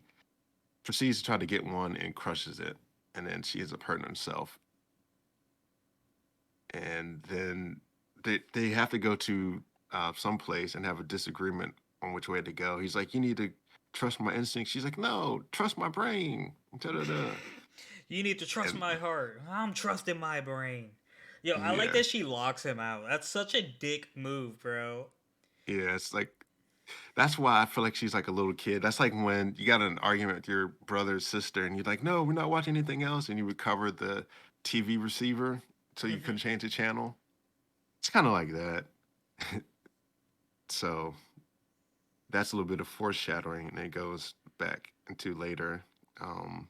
proceeds to try to get one and crushes it, and then she ends up hurting herself. And then they have to go to some place and have a disagreement on which way to go. He's like, you need to trust my instincts. She's like, no, trust my brain. Da-da-da. You need to trust And my heart. I'm trusting my brain. Yo, I like yeah, that she locks him out. That's such a dick move, bro. yeah, it's like That's why I feel like she's like a little kid. That's like when you got in an argument with your brother's sister, and you're like, "No, we're not watching anything else," and you would cover the TV receiver so you couldn't Hmm. change the channel. It's kind of like that. So that's a little bit of foreshadowing, and it goes back into later. Um,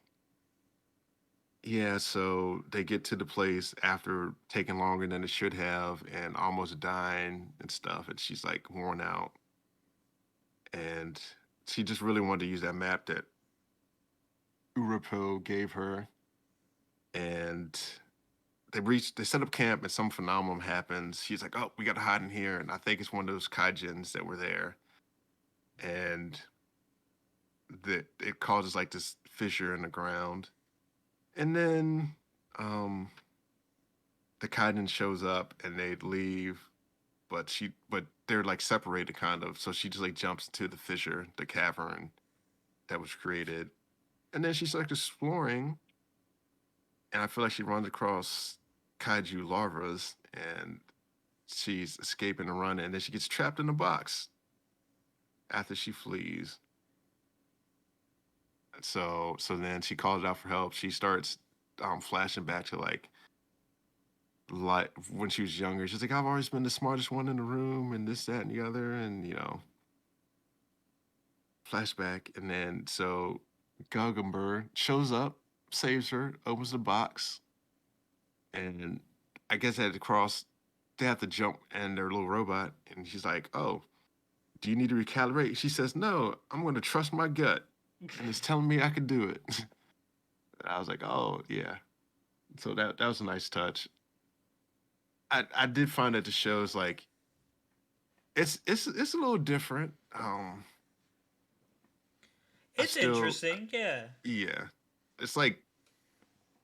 yeah, so they get to the place after taking longer than it should have, and almost dying and stuff, and she's like worn out, and she just really wanted to use that map that Urapo gave her, and they set up camp, and some phenomenon happens. She's like, "Oh, we got to hide in here," and I think it's one of those kaijins that were there, and that it causes like this fissure in the ground, and then um, the kaijin shows up, and they leave, but they're like separated kind of, so she just like jumps into the fissure, the cavern that was created, and then she's like exploring, and I feel like she runs across kaiju larvas, and she's escaping and running, and then she gets trapped in a box after she flees. So then she calls out for help. She starts flashing back to like when she was younger. She's like, I've always been the smartest one in the room, and this, that, and the other, and flashback, and then so Guggenberg shows up, saves her, opens the box, and I guess they had to cross. They have to jump in their little robot, and she's like, "Oh, do you need to recalibrate?" She says, "No, I'm going to trust my gut, and it's telling me I can do it." I was like, "Oh yeah." So that was a nice touch. I did find that the show's like it's a little different. I It's still interesting, yeah. yeah, it's like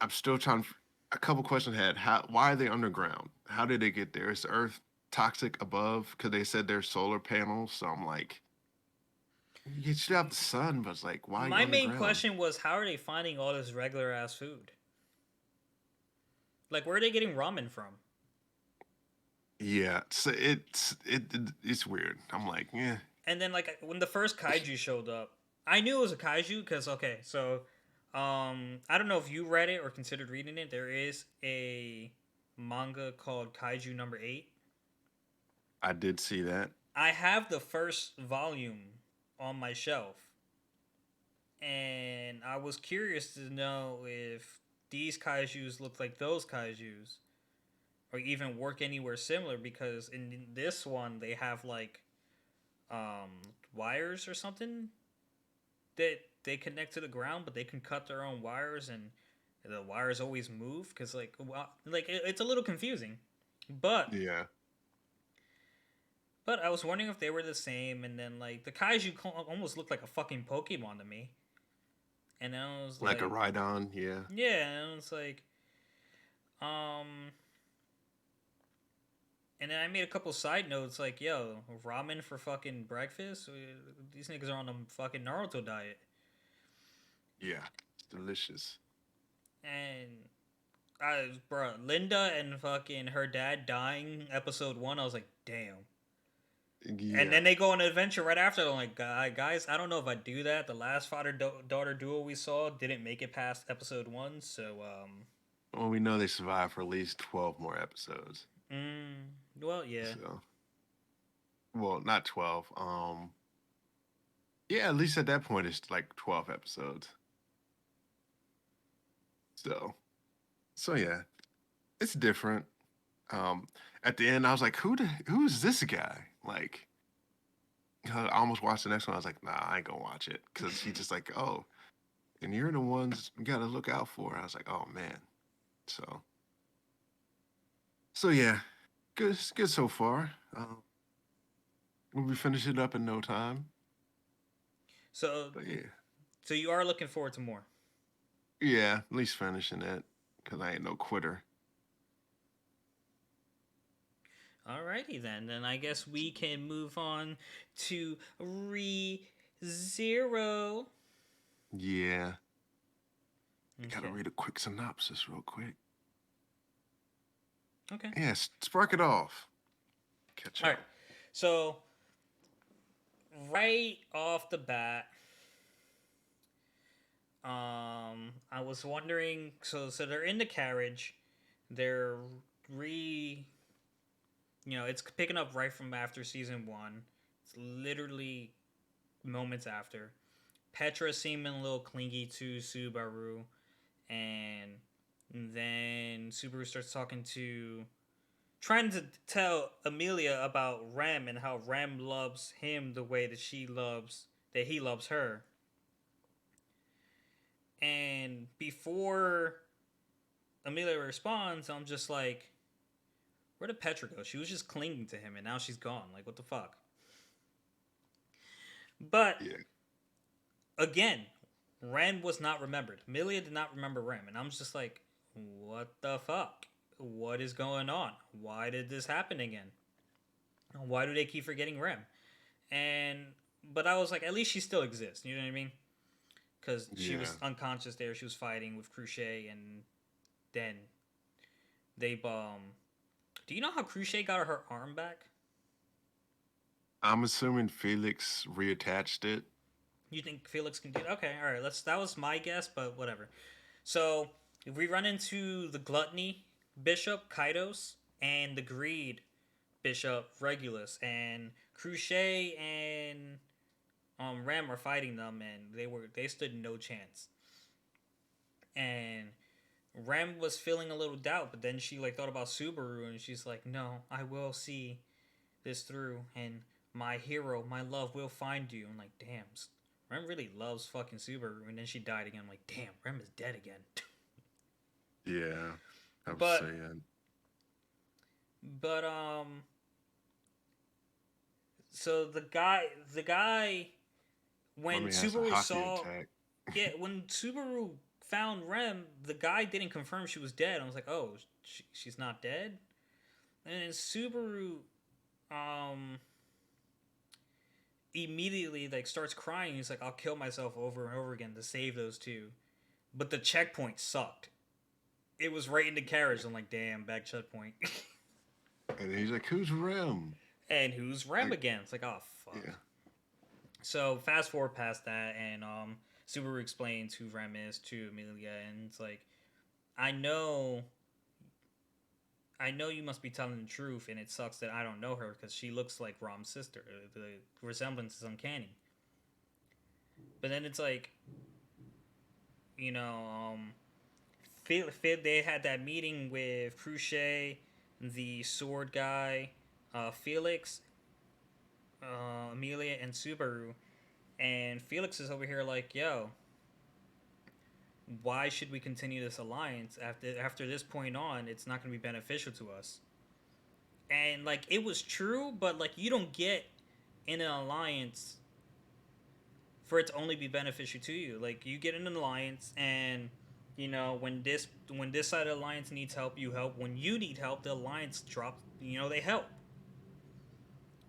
I'm still trying. A couple questions I had. How? Why are they underground? How did they get there? Is the Earth toxic above? Because they said there's solar panels. So I'm like, you should have the sun, but it's like, why are you My main underground? question was, how are they finding all this regular ass food? Like, where are they getting ramen from? Yeah, so it's weird. I'm like, yeah, And then, like, when the first kaiju showed up, I knew it was a kaiju because, okay, so, I don't know if you read it or considered reading it. There is a manga called Kaiju Number 8. I did see that. I have the first volume on my shelf, and I was curious to know if these kaijus look like those kaijus or even work anywhere similar because in this one they have like wires or something that they connect to the ground, but they can cut their own wires and the wires always move because it's a little confusing. But Yeah, I was wondering if they were the same, and then like the kaiju almost looked like a fucking Pokemon to me, and then I was like a like, ride on. Yeah, yeah, and it's like, um, and then I made a couple side notes like, yo, ramen for fucking breakfast. These niggas are on a fucking Naruto diet, yeah, it's delicious. and bro, Linda and fucking her dad dying episode one. I was like, damn. And Yeah. then they go on an adventure right after. I'm like, guys, I don't know if I do that. The last father daughter duo we saw didn't make it past episode one, so Well, we know they survived for at least 12 more episodes. well, yeah. So, well, not 12. Yeah, at least at that point it's like 12 episodes. So, so yeah, it's different. Um, at the end, I was like, who's this guy? Like, I almost watched the next one. I was like, nah, I ain't gonna watch it because he's just like, oh, and you're the ones you gotta look out for. I was like, oh man. So, so yeah, good, it's good so far. We'll be finishing it up in no time. So But yeah, you are looking forward to more. yeah, at least finishing it because I ain't no quitter. Alrighty then. Then I guess we can move on to Re Zero. Yeah, I gotta Okay. read a quick synopsis real quick. Okay. Yeah, spark it off. Catch All right. up. So right off the bat, I was wondering. So they're in the carriage. They're re. It's picking up right from after season one. It's literally moments after. Petra seeming a little clingy to Subaru, and then Subaru starts trying to tell Amelia about Rem and how Rem loves him the way that he loves her. And before Amelia responds, I'm just like, where did Petra go? She was just clinging to him, and now she's gone. Like, what the fuck? But Yeah, again, Ren was not remembered. Amelia did not remember Rem, and I'm just like, what the fuck? What is going on? Why did this happen again? Why do they keep forgetting Rem? And but I was like, at least she still exists. You know what I mean? Because she yeah. was unconscious there. She was fighting with Cruchet, and then they Do you know how Cruchet got her arm back? I'm assuming Felix reattached it. You think Felix can do it? Okay, all right. Let's. That was my guess, but whatever. So if we run into the Gluttony Bishop Kaidos and the Greed Bishop Regulus, and Cruchet and Ram are fighting them, and they stood no chance. And Ram was feeling a little doubt, but then she like thought about Subaru, and she's like, "No, I will see this through, and my hero, my love, will find you." I'm like, "Damn, Rem really loves fucking Subaru," and then she died again. I'm like, "Damn, Rem is dead again." Yeah, I was but saying. but so the guy when Mommy has a Subaru hockey saw attack. yeah when Subaru found Rem, the guy didn't confirm she was dead. I was like, "Oh, she's not dead." And then Subaru um immediately like starts crying. He's like, "I'll kill myself over and over again to save those two." But the checkpoint sucked. It was right in the carriage. I'm like, "Damn, back checkpoint." And he's like, "Who's Rem?" And who's Rem Like, again? It's like, "Oh fuck." yeah. So fast forward past that, and Subaru explains who Rem is to Amelia, and it's like, I know, I know you must be telling the truth, and it sucks that I don't know her because she looks like Rom's sister. The resemblance is uncanny. But then it's like, you know, they had that meeting with Cruchet, the sword guy, Felix, Amelia, and Subaru, and Felix is over here like, "Yo, why should we continue this alliance after this point on? It's not going to be beneficial to us." And like it was true, but like you don't get in an alliance for it to only be beneficial to you. Like you get in an alliance, and when this side of the alliance needs help, you help. When you need help, the alliance drops. They help.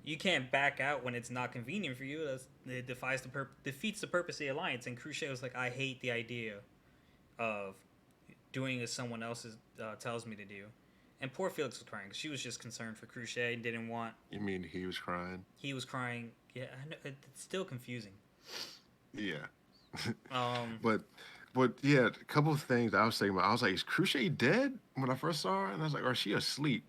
You can't back out when it's not convenient for you. It defeats the purpose of the alliance. And Cruchet was like, "I hate the idea of doing as someone else tells me to do." And poor Felix was crying because she was just concerned for Cruchet and didn't want. You mean he was crying? He was crying. Yeah, I know, it's still confusing. Yeah. Um, but yeah, a couple of things I was thinking about. I was like, is Cruchet dead when I first saw her? And I was like, or is she asleep?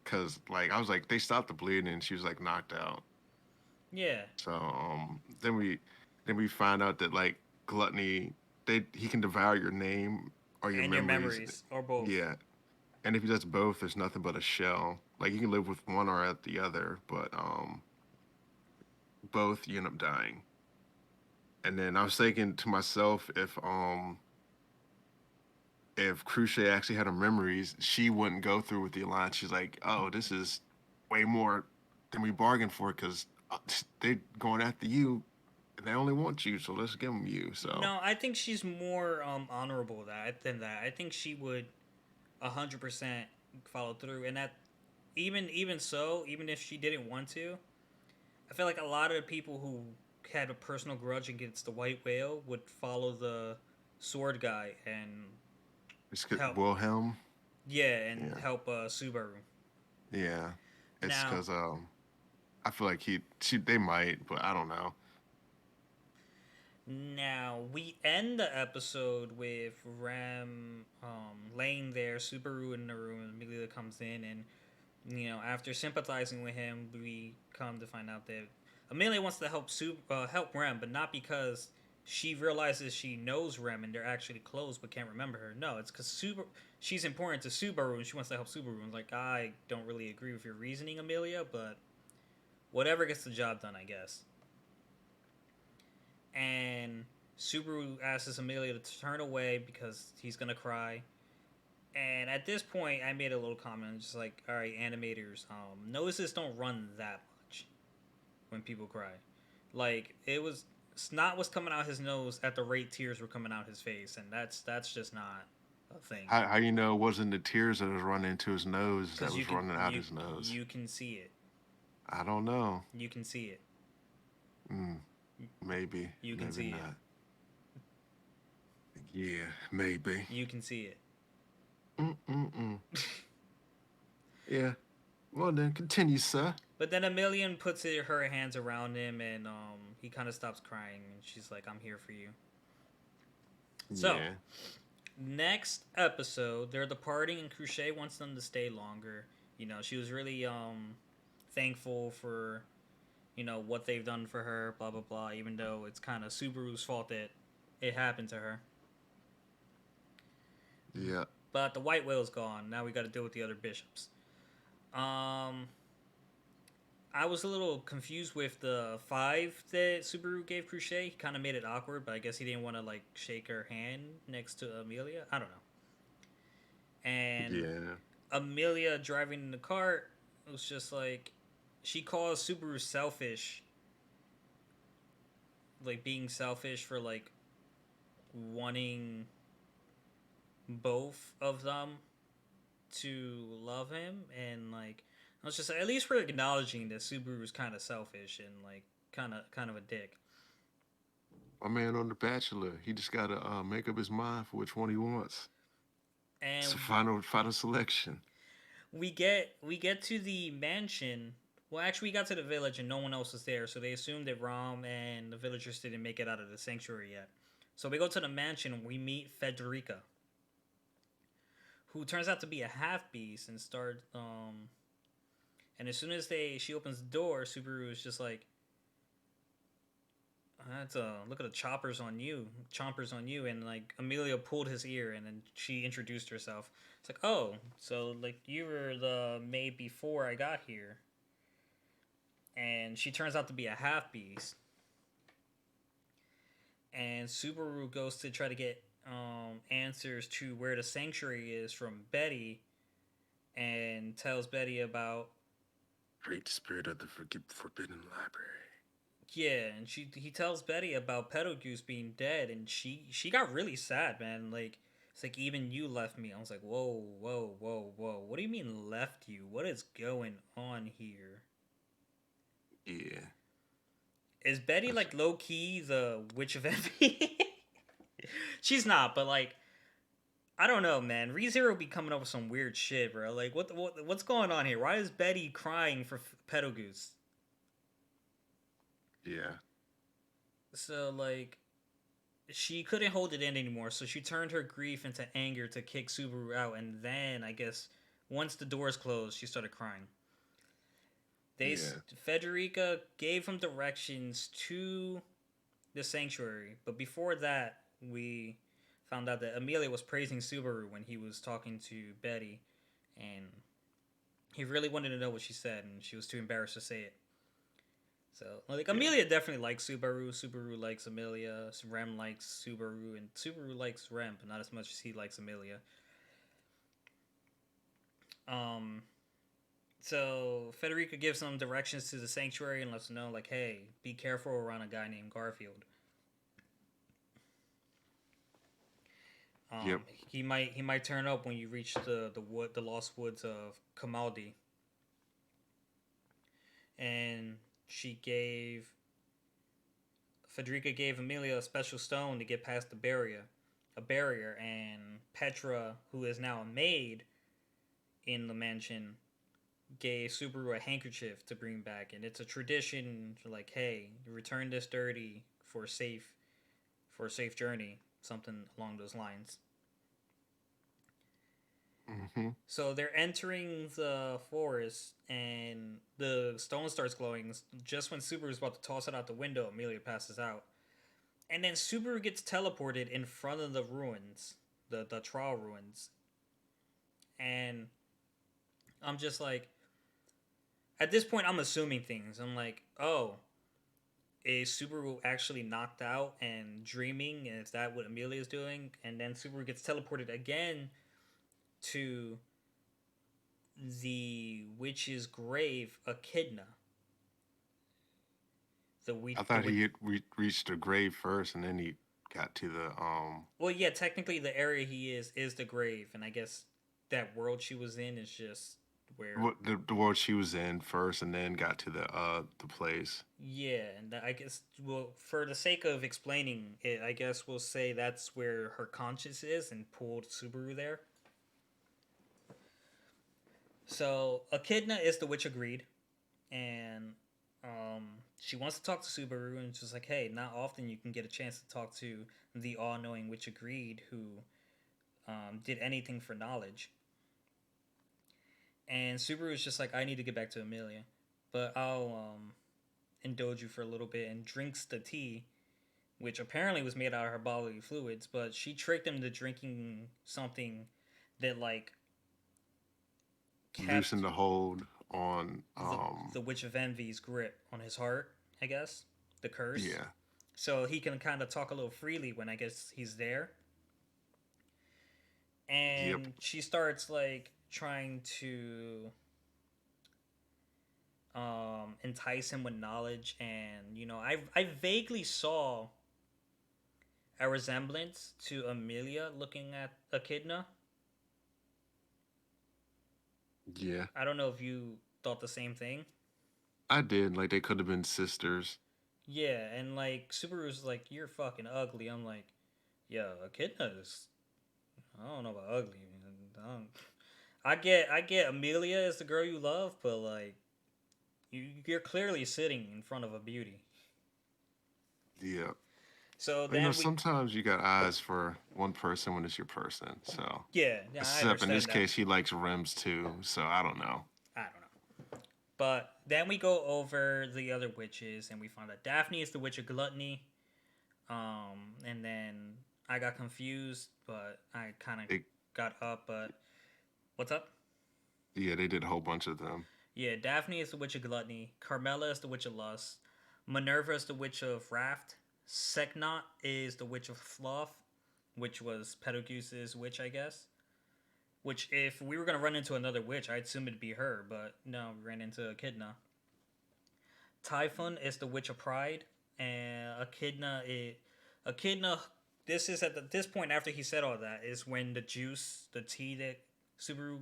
Cause like I was like, they stopped the bleeding and she was like knocked out. yeah, So then we find out that like gluttony, he can devour your name or your and your memories. memories or both. Yeah. And if he does both, there's nothing but a shell. Like you can live with one or at the other, but both you end up dying. And then I was thinking to myself, if Cruciate actually had her memories, she wouldn't go through with the alliance. She's like, oh, this is way more than we bargained for because they going after you. And they only want you, so let's give them you. So No, I think she's more honorable than that. I think she would 100% follow through, and that even so, even if she didn't want to, I feel like a lot of people who had a personal grudge against the white whale would follow the sword guy and it's help. Wilhelm. Yeah, and Yeah, help Subaru. yeah. It's Now, because I feel like they might, but I don't know. Now we end the episode with Rem laying there, Subaru in the room, and Amelia comes in, and after sympathizing with him, we come to find out that Amelia wants to help Rem, but not because she realizes she knows Rem and they're actually close but can't remember her. No, it's because she's important to Subaru and she wants to help Subaru. And like, I don't really agree with your reasoning, Amelia, but whatever gets the job done, I guess. And Subaru asks Amelia to turn away because he's gonna cry. And at this point, I made a little comment, just like, all right, animators, noses don't run that much when people cry. Like snot was coming out his nose at the rate tears were coming out his face, and that's just not a thing. How you know it wasn't the tears that was running into his nose that Because was running out his nose? you can see it. I don't know. You can see it. Mm, maybe, You can maybe see it. not. Yeah, maybe. You can see it. Mm-mm-mm. Yeah. Well then, continue, sir. But then Amelia puts her hands around him, and he kind of stops crying, and she's like, "I'm here for you." So Yeah. next episode, they're departing, and Crochet wants them to stay longer. She was really thankful for what they've done for her, blah blah blah. Even though it's kind of Subaru's fault that it happened to her. Yeah. But the white whale's gone. Now we got to deal with the other bishops. Um, I was a little confused with the 5 that Subaru gave Crochet. He kind of made it awkward, but I guess he didn't want to like shake her hand next to Amelia. I don't know. And Yeah. Amelia driving in the cart was just like she calls Subaru selfish, like being selfish for like wanting both of them to love him, and like I was just at least we're acknowledging that Subaru's kind of selfish and like kind of a dick. My man on The Bachelor, he just gotta make up his mind for which one he wants. It's a And final selection. we get to the mansion. Well, actually, we got to the village and no one else was there, so they assumed that Rom and the villagers didn't make it out of the sanctuary yet. So we go to the mansion and we meet Federica, who turns out to be a half beast and start and as soon as she opens the door, Subaru is just like, that's look at the chompers on you, and like Amelia pulled his ear, and then she introduced herself. It's like, oh, so like you were the maid before I got here, and she turns out to be a half beast. And Subaru goes to try to get answers to where the sanctuary is from Betty, and tells Betty about Great spirit of the forbidden library. yeah, and he tells Betty about Goose being dead, and she got really sad, man. Like it's like even you left me. I was like, whoa, whoa, whoa, whoa. What do you mean left you? What is going on here? Yeah. Is Betty That's, like low key the witch of envy? She's not, but like I don't know, man. ReZero be coming up with some weird shit, bro. Like what's going on here? Why is Betty crying for Goose? yeah. So like she couldn't hold it in anymore, so she turned her grief into anger to kick Subaru out, and then I guess once the doors closed, she started crying. They Yeah. Federica gave him directions to the sanctuary, but before that, we found out that Amelia was praising Subaru when he was talking to Betty, and he really wanted to know what she said, and she was too embarrassed to say it. So, like, Yeah. Amelia definitely likes Subaru. Subaru likes Amelia. Rem likes Subaru, and Subaru likes Rem, but not as much as he likes Amelia. Um, so Federica gives them directions to the sanctuary and lets them know, like, hey, be careful around a guy named Garfield. Yep. He might turn up when you reach the lost woods of Kamaldi. And she gave Federica gave Amelia a special stone to get past a barrier, and Petra, who is now a maid in the mansion, gave Subaru a handkerchief to bring back, and it's a tradition. Like, hey, return this dirty for a safe journey, something along those lines. Hmm. So they're entering the forest, and the stone starts glowing. Just when Subaru's about to toss it out the window, Amelia passes out, and then Subaru gets teleported in front of the ruins, the trial ruins, and I'm just like, at this point, I'm assuming things. I'm like, oh, is Subaru actually knocked out and dreaming? And is that what Amelia is doing? And then Subaru gets teleported again to the witch's grave, Echidna. I The thought witch. he had reached the grave first, and then he got to the Well, yeah, technically the area he is the grave, and I guess that world she was in is just where. the world she was in first, and then got to the place. Yeah, and I guess, well, for the sake of explaining it, I guess we'll say that's where her conscience is and pulled Subaru there. So Echidna is the witch agreed, and she wants to talk to Subaru, and she's like, "Hey, not often you can get a chance to talk to the all-knowing witch agreed who did anything for knowledge." And Subaru is just like, "I need to get back to Amelia, but I'll indulge you for a little bit," and drinks the tea, which apparently was made out of her bodily fluids, but she tricked him into drinking something that like Loosen kept the hold on the the Witch of Envy's grip on his heart, I guess, the curse, yeah. so he can kind of talk a little freely when I guess he's there. Yep. And she starts like trying to entice him with knowledge, and I vaguely saw a resemblance to Amelia looking at Echidna. Yeah. I don't know if you thought the same thing. I did. Like they could have been sisters. Yeah, and like Subaru's like, "You're fucking ugly." I'm like, "Yeah, Echidna is. I don't know about ugly. I, don't, I get Amelia is the girl you love, but like you're clearly sitting in front of a beauty." Yeah. So You know, then we, sometimes you got eyes for one person when it's your person. So, yeah, I except in this understand that. case, he likes rims too. So I don't know. I don't know. But then we go over the other witches, and we find that Daphne is the witch of gluttony. And then I got confused, but I kind of They, got up. But what's up? yeah, they did a whole bunch of them. Yeah, Daphne is the witch of gluttony. Carmela is the witch of lust. Minerva is the witch of raft. Seknot is the witch of sloth, which was Pedagogue's witch, I guess. Which, if we were gonna run into another witch, I'd assume it'd be her, but no, we ran into Echidna. Typhon is the witch of pride, and Echidna. This is at this point after he said all that is when the tea that Subaru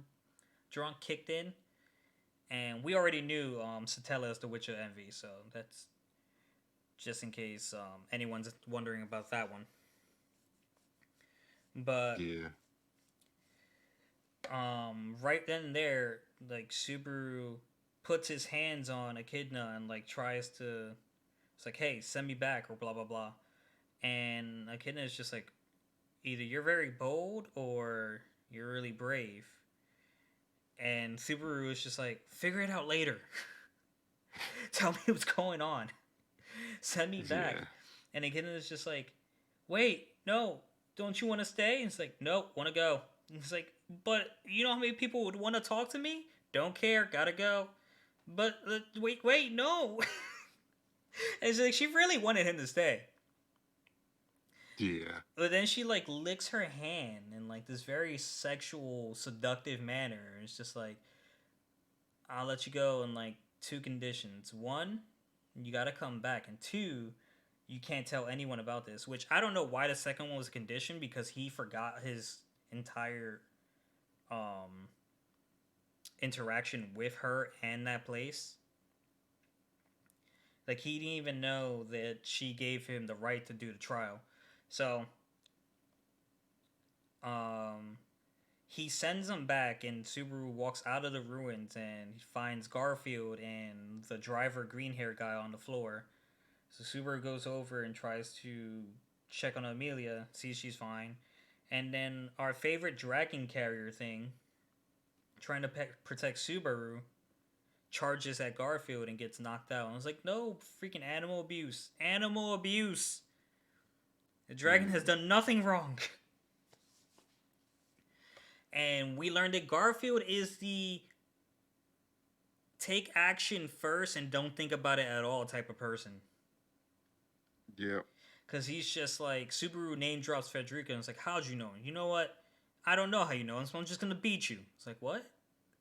drunk kicked in, and we already knew Satella is the witch of envy, so that's just in case anyone's wondering about that one. But Yeah. right then and there, like Subaru puts his hands on Echidna and like tries to. It's like, hey, send me back or blah blah blah. And Echidna is just like, either you're very bold or you're really brave. And Subaru is just like, figure it out later. Tell me what's going on. Send me back. Yeah. And Echidna is just like, wait, no, don't you want to stay? And it's like, nope, want to go. And it's like, but you know how many people would want to talk to me? Don't care, gotta go. But wait, no. And it's like she really wanted him to stay. Yeah. But then she like licks her hand in like this very sexual, seductive manner. It's just like, I'll let you go in like two conditions. One, you gotta come back, and two, you can't tell anyone about this. Which I don't know why the second one was a condition, because he forgot his entire um interaction with her and that place. Like he didn't even know that she gave him the right to do the trial. So um he sends him back, and Subaru walks out of the ruins and finds Garfield and the driver green hair guy on the floor. So Subaru goes over and tries to check on Amelia, sees she's fine. And then our favorite dragon carrier thing, trying to protect Subaru, charges at Garfield and gets knocked out. And I was like, no, freaking animal abuse. Animal abuse. The dragon has Mm. done nothing wrong. And we learned that Garfield is the take action first and don't think about it at all type of person. Yep. Because he's just like, Subaru name drops Frederica and it's like, how'd you know? You know what? I don't know how you know, so I'm just gonna beat you. It's like, what?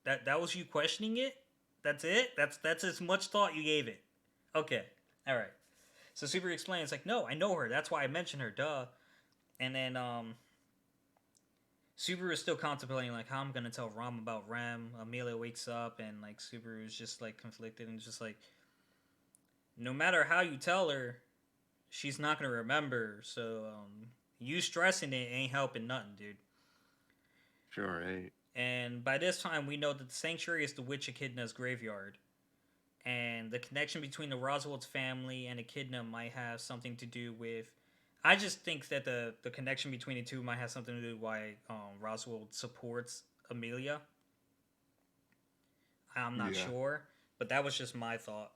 That was you questioning it? That's it? That's as much thought you gave it. Okay. Alright. So Subaru explains, like, no, I know her. That's why I mentioned her, duh. And then Subaru is still contemplating like how I'm gonna tell Ram about Ram. Amelia wakes up and like Subaru is just like conflicted and just like no matter how you tell her, she's not gonna remember. So you stressing it ain't helping nothing, dude. Sure ain't. And by this time, we know that the sanctuary is the witch echidna's graveyard, and the connection between the Roswell's family and echidna might have something to do with. I just think that the connection between the two might have something to do with why Roswell supports Amelia. I'm not Yeah. sure, but that was just my thought.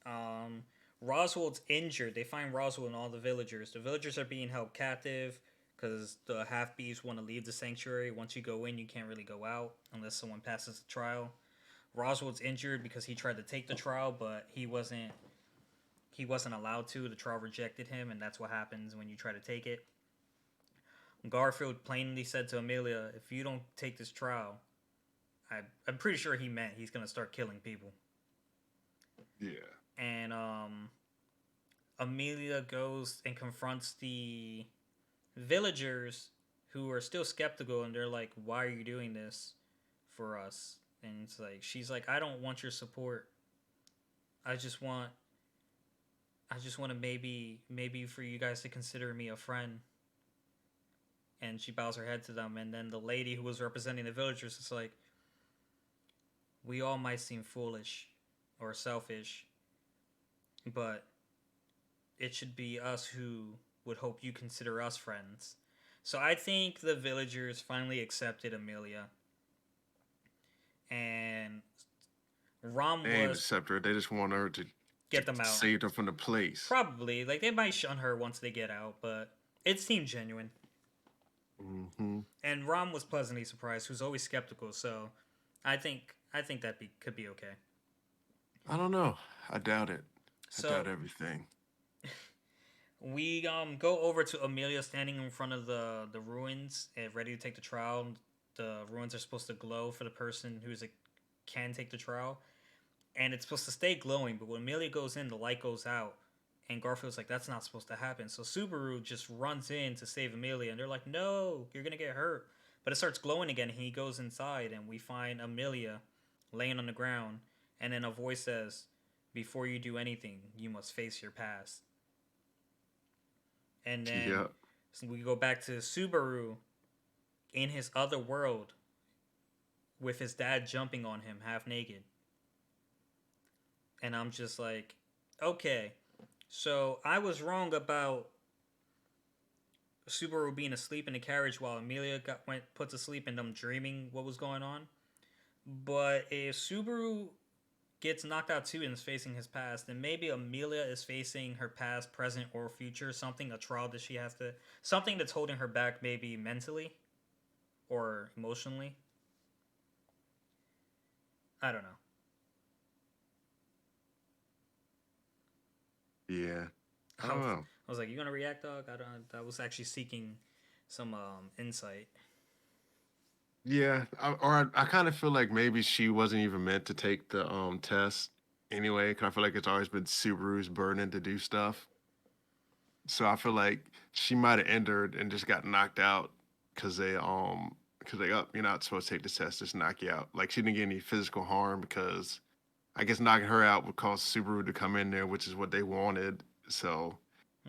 Um, Roswell's injured. They find Roswell and all the villagers. The villagers are being held captive because the half beasts want to leave the sanctuary. Once you go in, you can't really go out unless someone passes the trial. Roswell's injured because he tried to take the trial, but he wasn't allowed to. The trial rejected him, and that's what happens when you try to take it. Garfield plainly said to Amelia, "If you don't take this trial, I'm pretty sure he meant he's gonna start killing people." Yeah. And Amelia goes and confronts the villagers who are still skeptical, and they're like, "Why are you doing this for us?" And it's like she's like, "I don't want your support. I just want I just want to maybe for you guys to consider me a friend." And she bows her head to them, and then the lady who was representing the villagers is like, "We all might seem foolish or selfish, but it should be us who would hope you consider us friends." So I think the villagers finally accepted Amelia, and Rom They ain't was accept her. They just want her to get them out. save them from the place. Probably, like they might shun her once they get out, but it seemed genuine. Hmm. And Rom was pleasantly surprised, who's always skeptical. So I think that could be okay. I don't know. I doubt it. I doubt So everything. we go over to Amelia standing in front of the ruins and ready to take the trial. The ruins are supposed to glow for the person who's like can take the trial, and it's supposed to stay glowing. But when Amelia goes in, the light goes out, and Garfield's like, "That's not supposed to happen." So Subaru just runs in to save Amelia, and they're like, "No, you're gonna get hurt." But it starts glowing again, and he goes inside, and we find Amelia laying on the ground, and then a voice says, "Before you do anything, you must face your past." And then Yeah. so we go back to Subaru in his other world with his dad jumping on him half naked. And I'm just like, okay, so I was wrong about Subaru being asleep in the carriage while Amelia went put to sleep and them dreaming what was going on. But if Subaru gets knocked out too and is facing his past, then maybe Amelia is facing her past, present, or future. Something, a trial that she has to, something that's holding her back, maybe mentally or emotionally. I don't know. Yeah. I I don't was, know. I was like, "You gonna react, dog?" I don't. I was actually seeking some insight. Yeah. I kind of feel like maybe she wasn't even meant to take the test anyway. Cause I feel like it's always been Subaru's burden to do stuff. So I feel like she might have entered and just got knocked out because they up you're not supposed to take the test, just knock you out. Like she didn't get any physical harm because I guess knocking her out would cause Subaru to come in there, which is what they wanted. So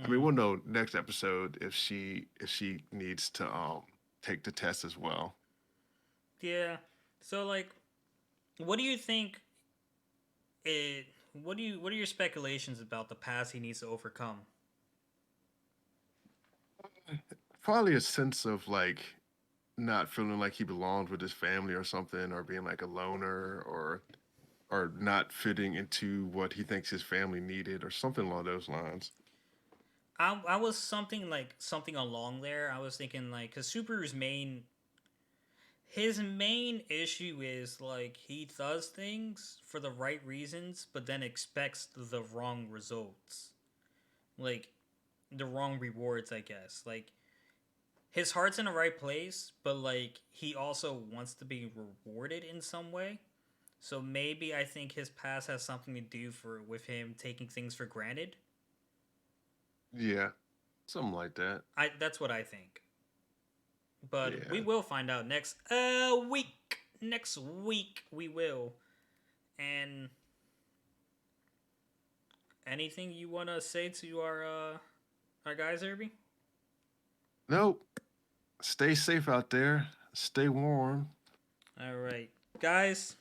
I mean Mm. we'll know next episode if she needs to take the test as well. Yeah. So like, what do you think? It. What are your speculations about the past he needs to overcome? Probably a sense of like not feeling like he belonged with his family or something, or being like a loner, or not fitting into what he thinks his family needed, or something along those lines. I was something along there. I was thinking like, cause Subaru's main issue is like he does things for the right reasons, but then expects the wrong results, like the wrong rewards. I guess like his heart's in the right place, but like he also wants to be rewarded in some way. So maybe I think his past has something to do for with him taking things for granted. Yeah, something like that. That's what I think. But we Yeah. will find out next week. Next week we will. And anything you want to say to our guys, Irby? Nope. Stay safe out there. Stay warm. All right, guys.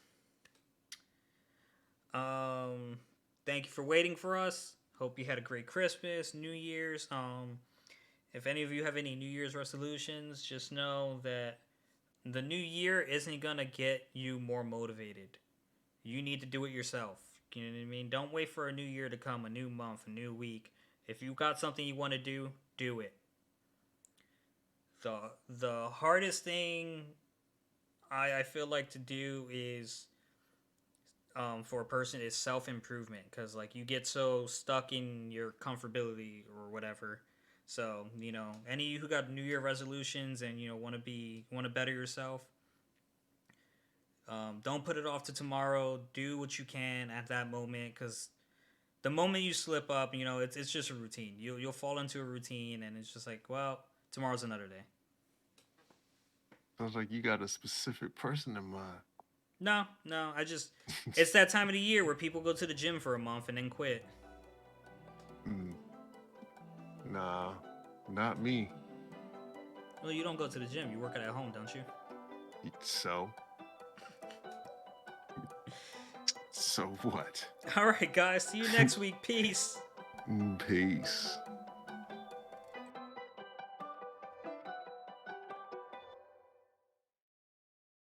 Um, thank you for waiting for us. Hope you had a great Christmas, New Year's. If any of you have any New Year's resolutions, just know that the new year isn't gonna get you more motivated. You need to do it yourself. You know what I mean? Don't wait for a new year to come, a new month, a new week. If you got something you want to do it. The hardest thing I feel like to do is for a person is self improvement because like you get so stuck in your comfortability or whatever. So any of you who got New Year resolutions and want to better yourself, don't put it off to tomorrow. Do what you can at that moment because the moment you slip up, it's just a routine. You'll fall into a routine and it's just like, well, tomorrow's another day. Sounds like you got a specific person in mind. No, no, it's that time of the year where people go to the gym for a month and then quit. Mm, nah, not me. Well, you don't go to the gym. You work out at home, don't you? So, so what? All right, guys. See you next week. Peace. Peace.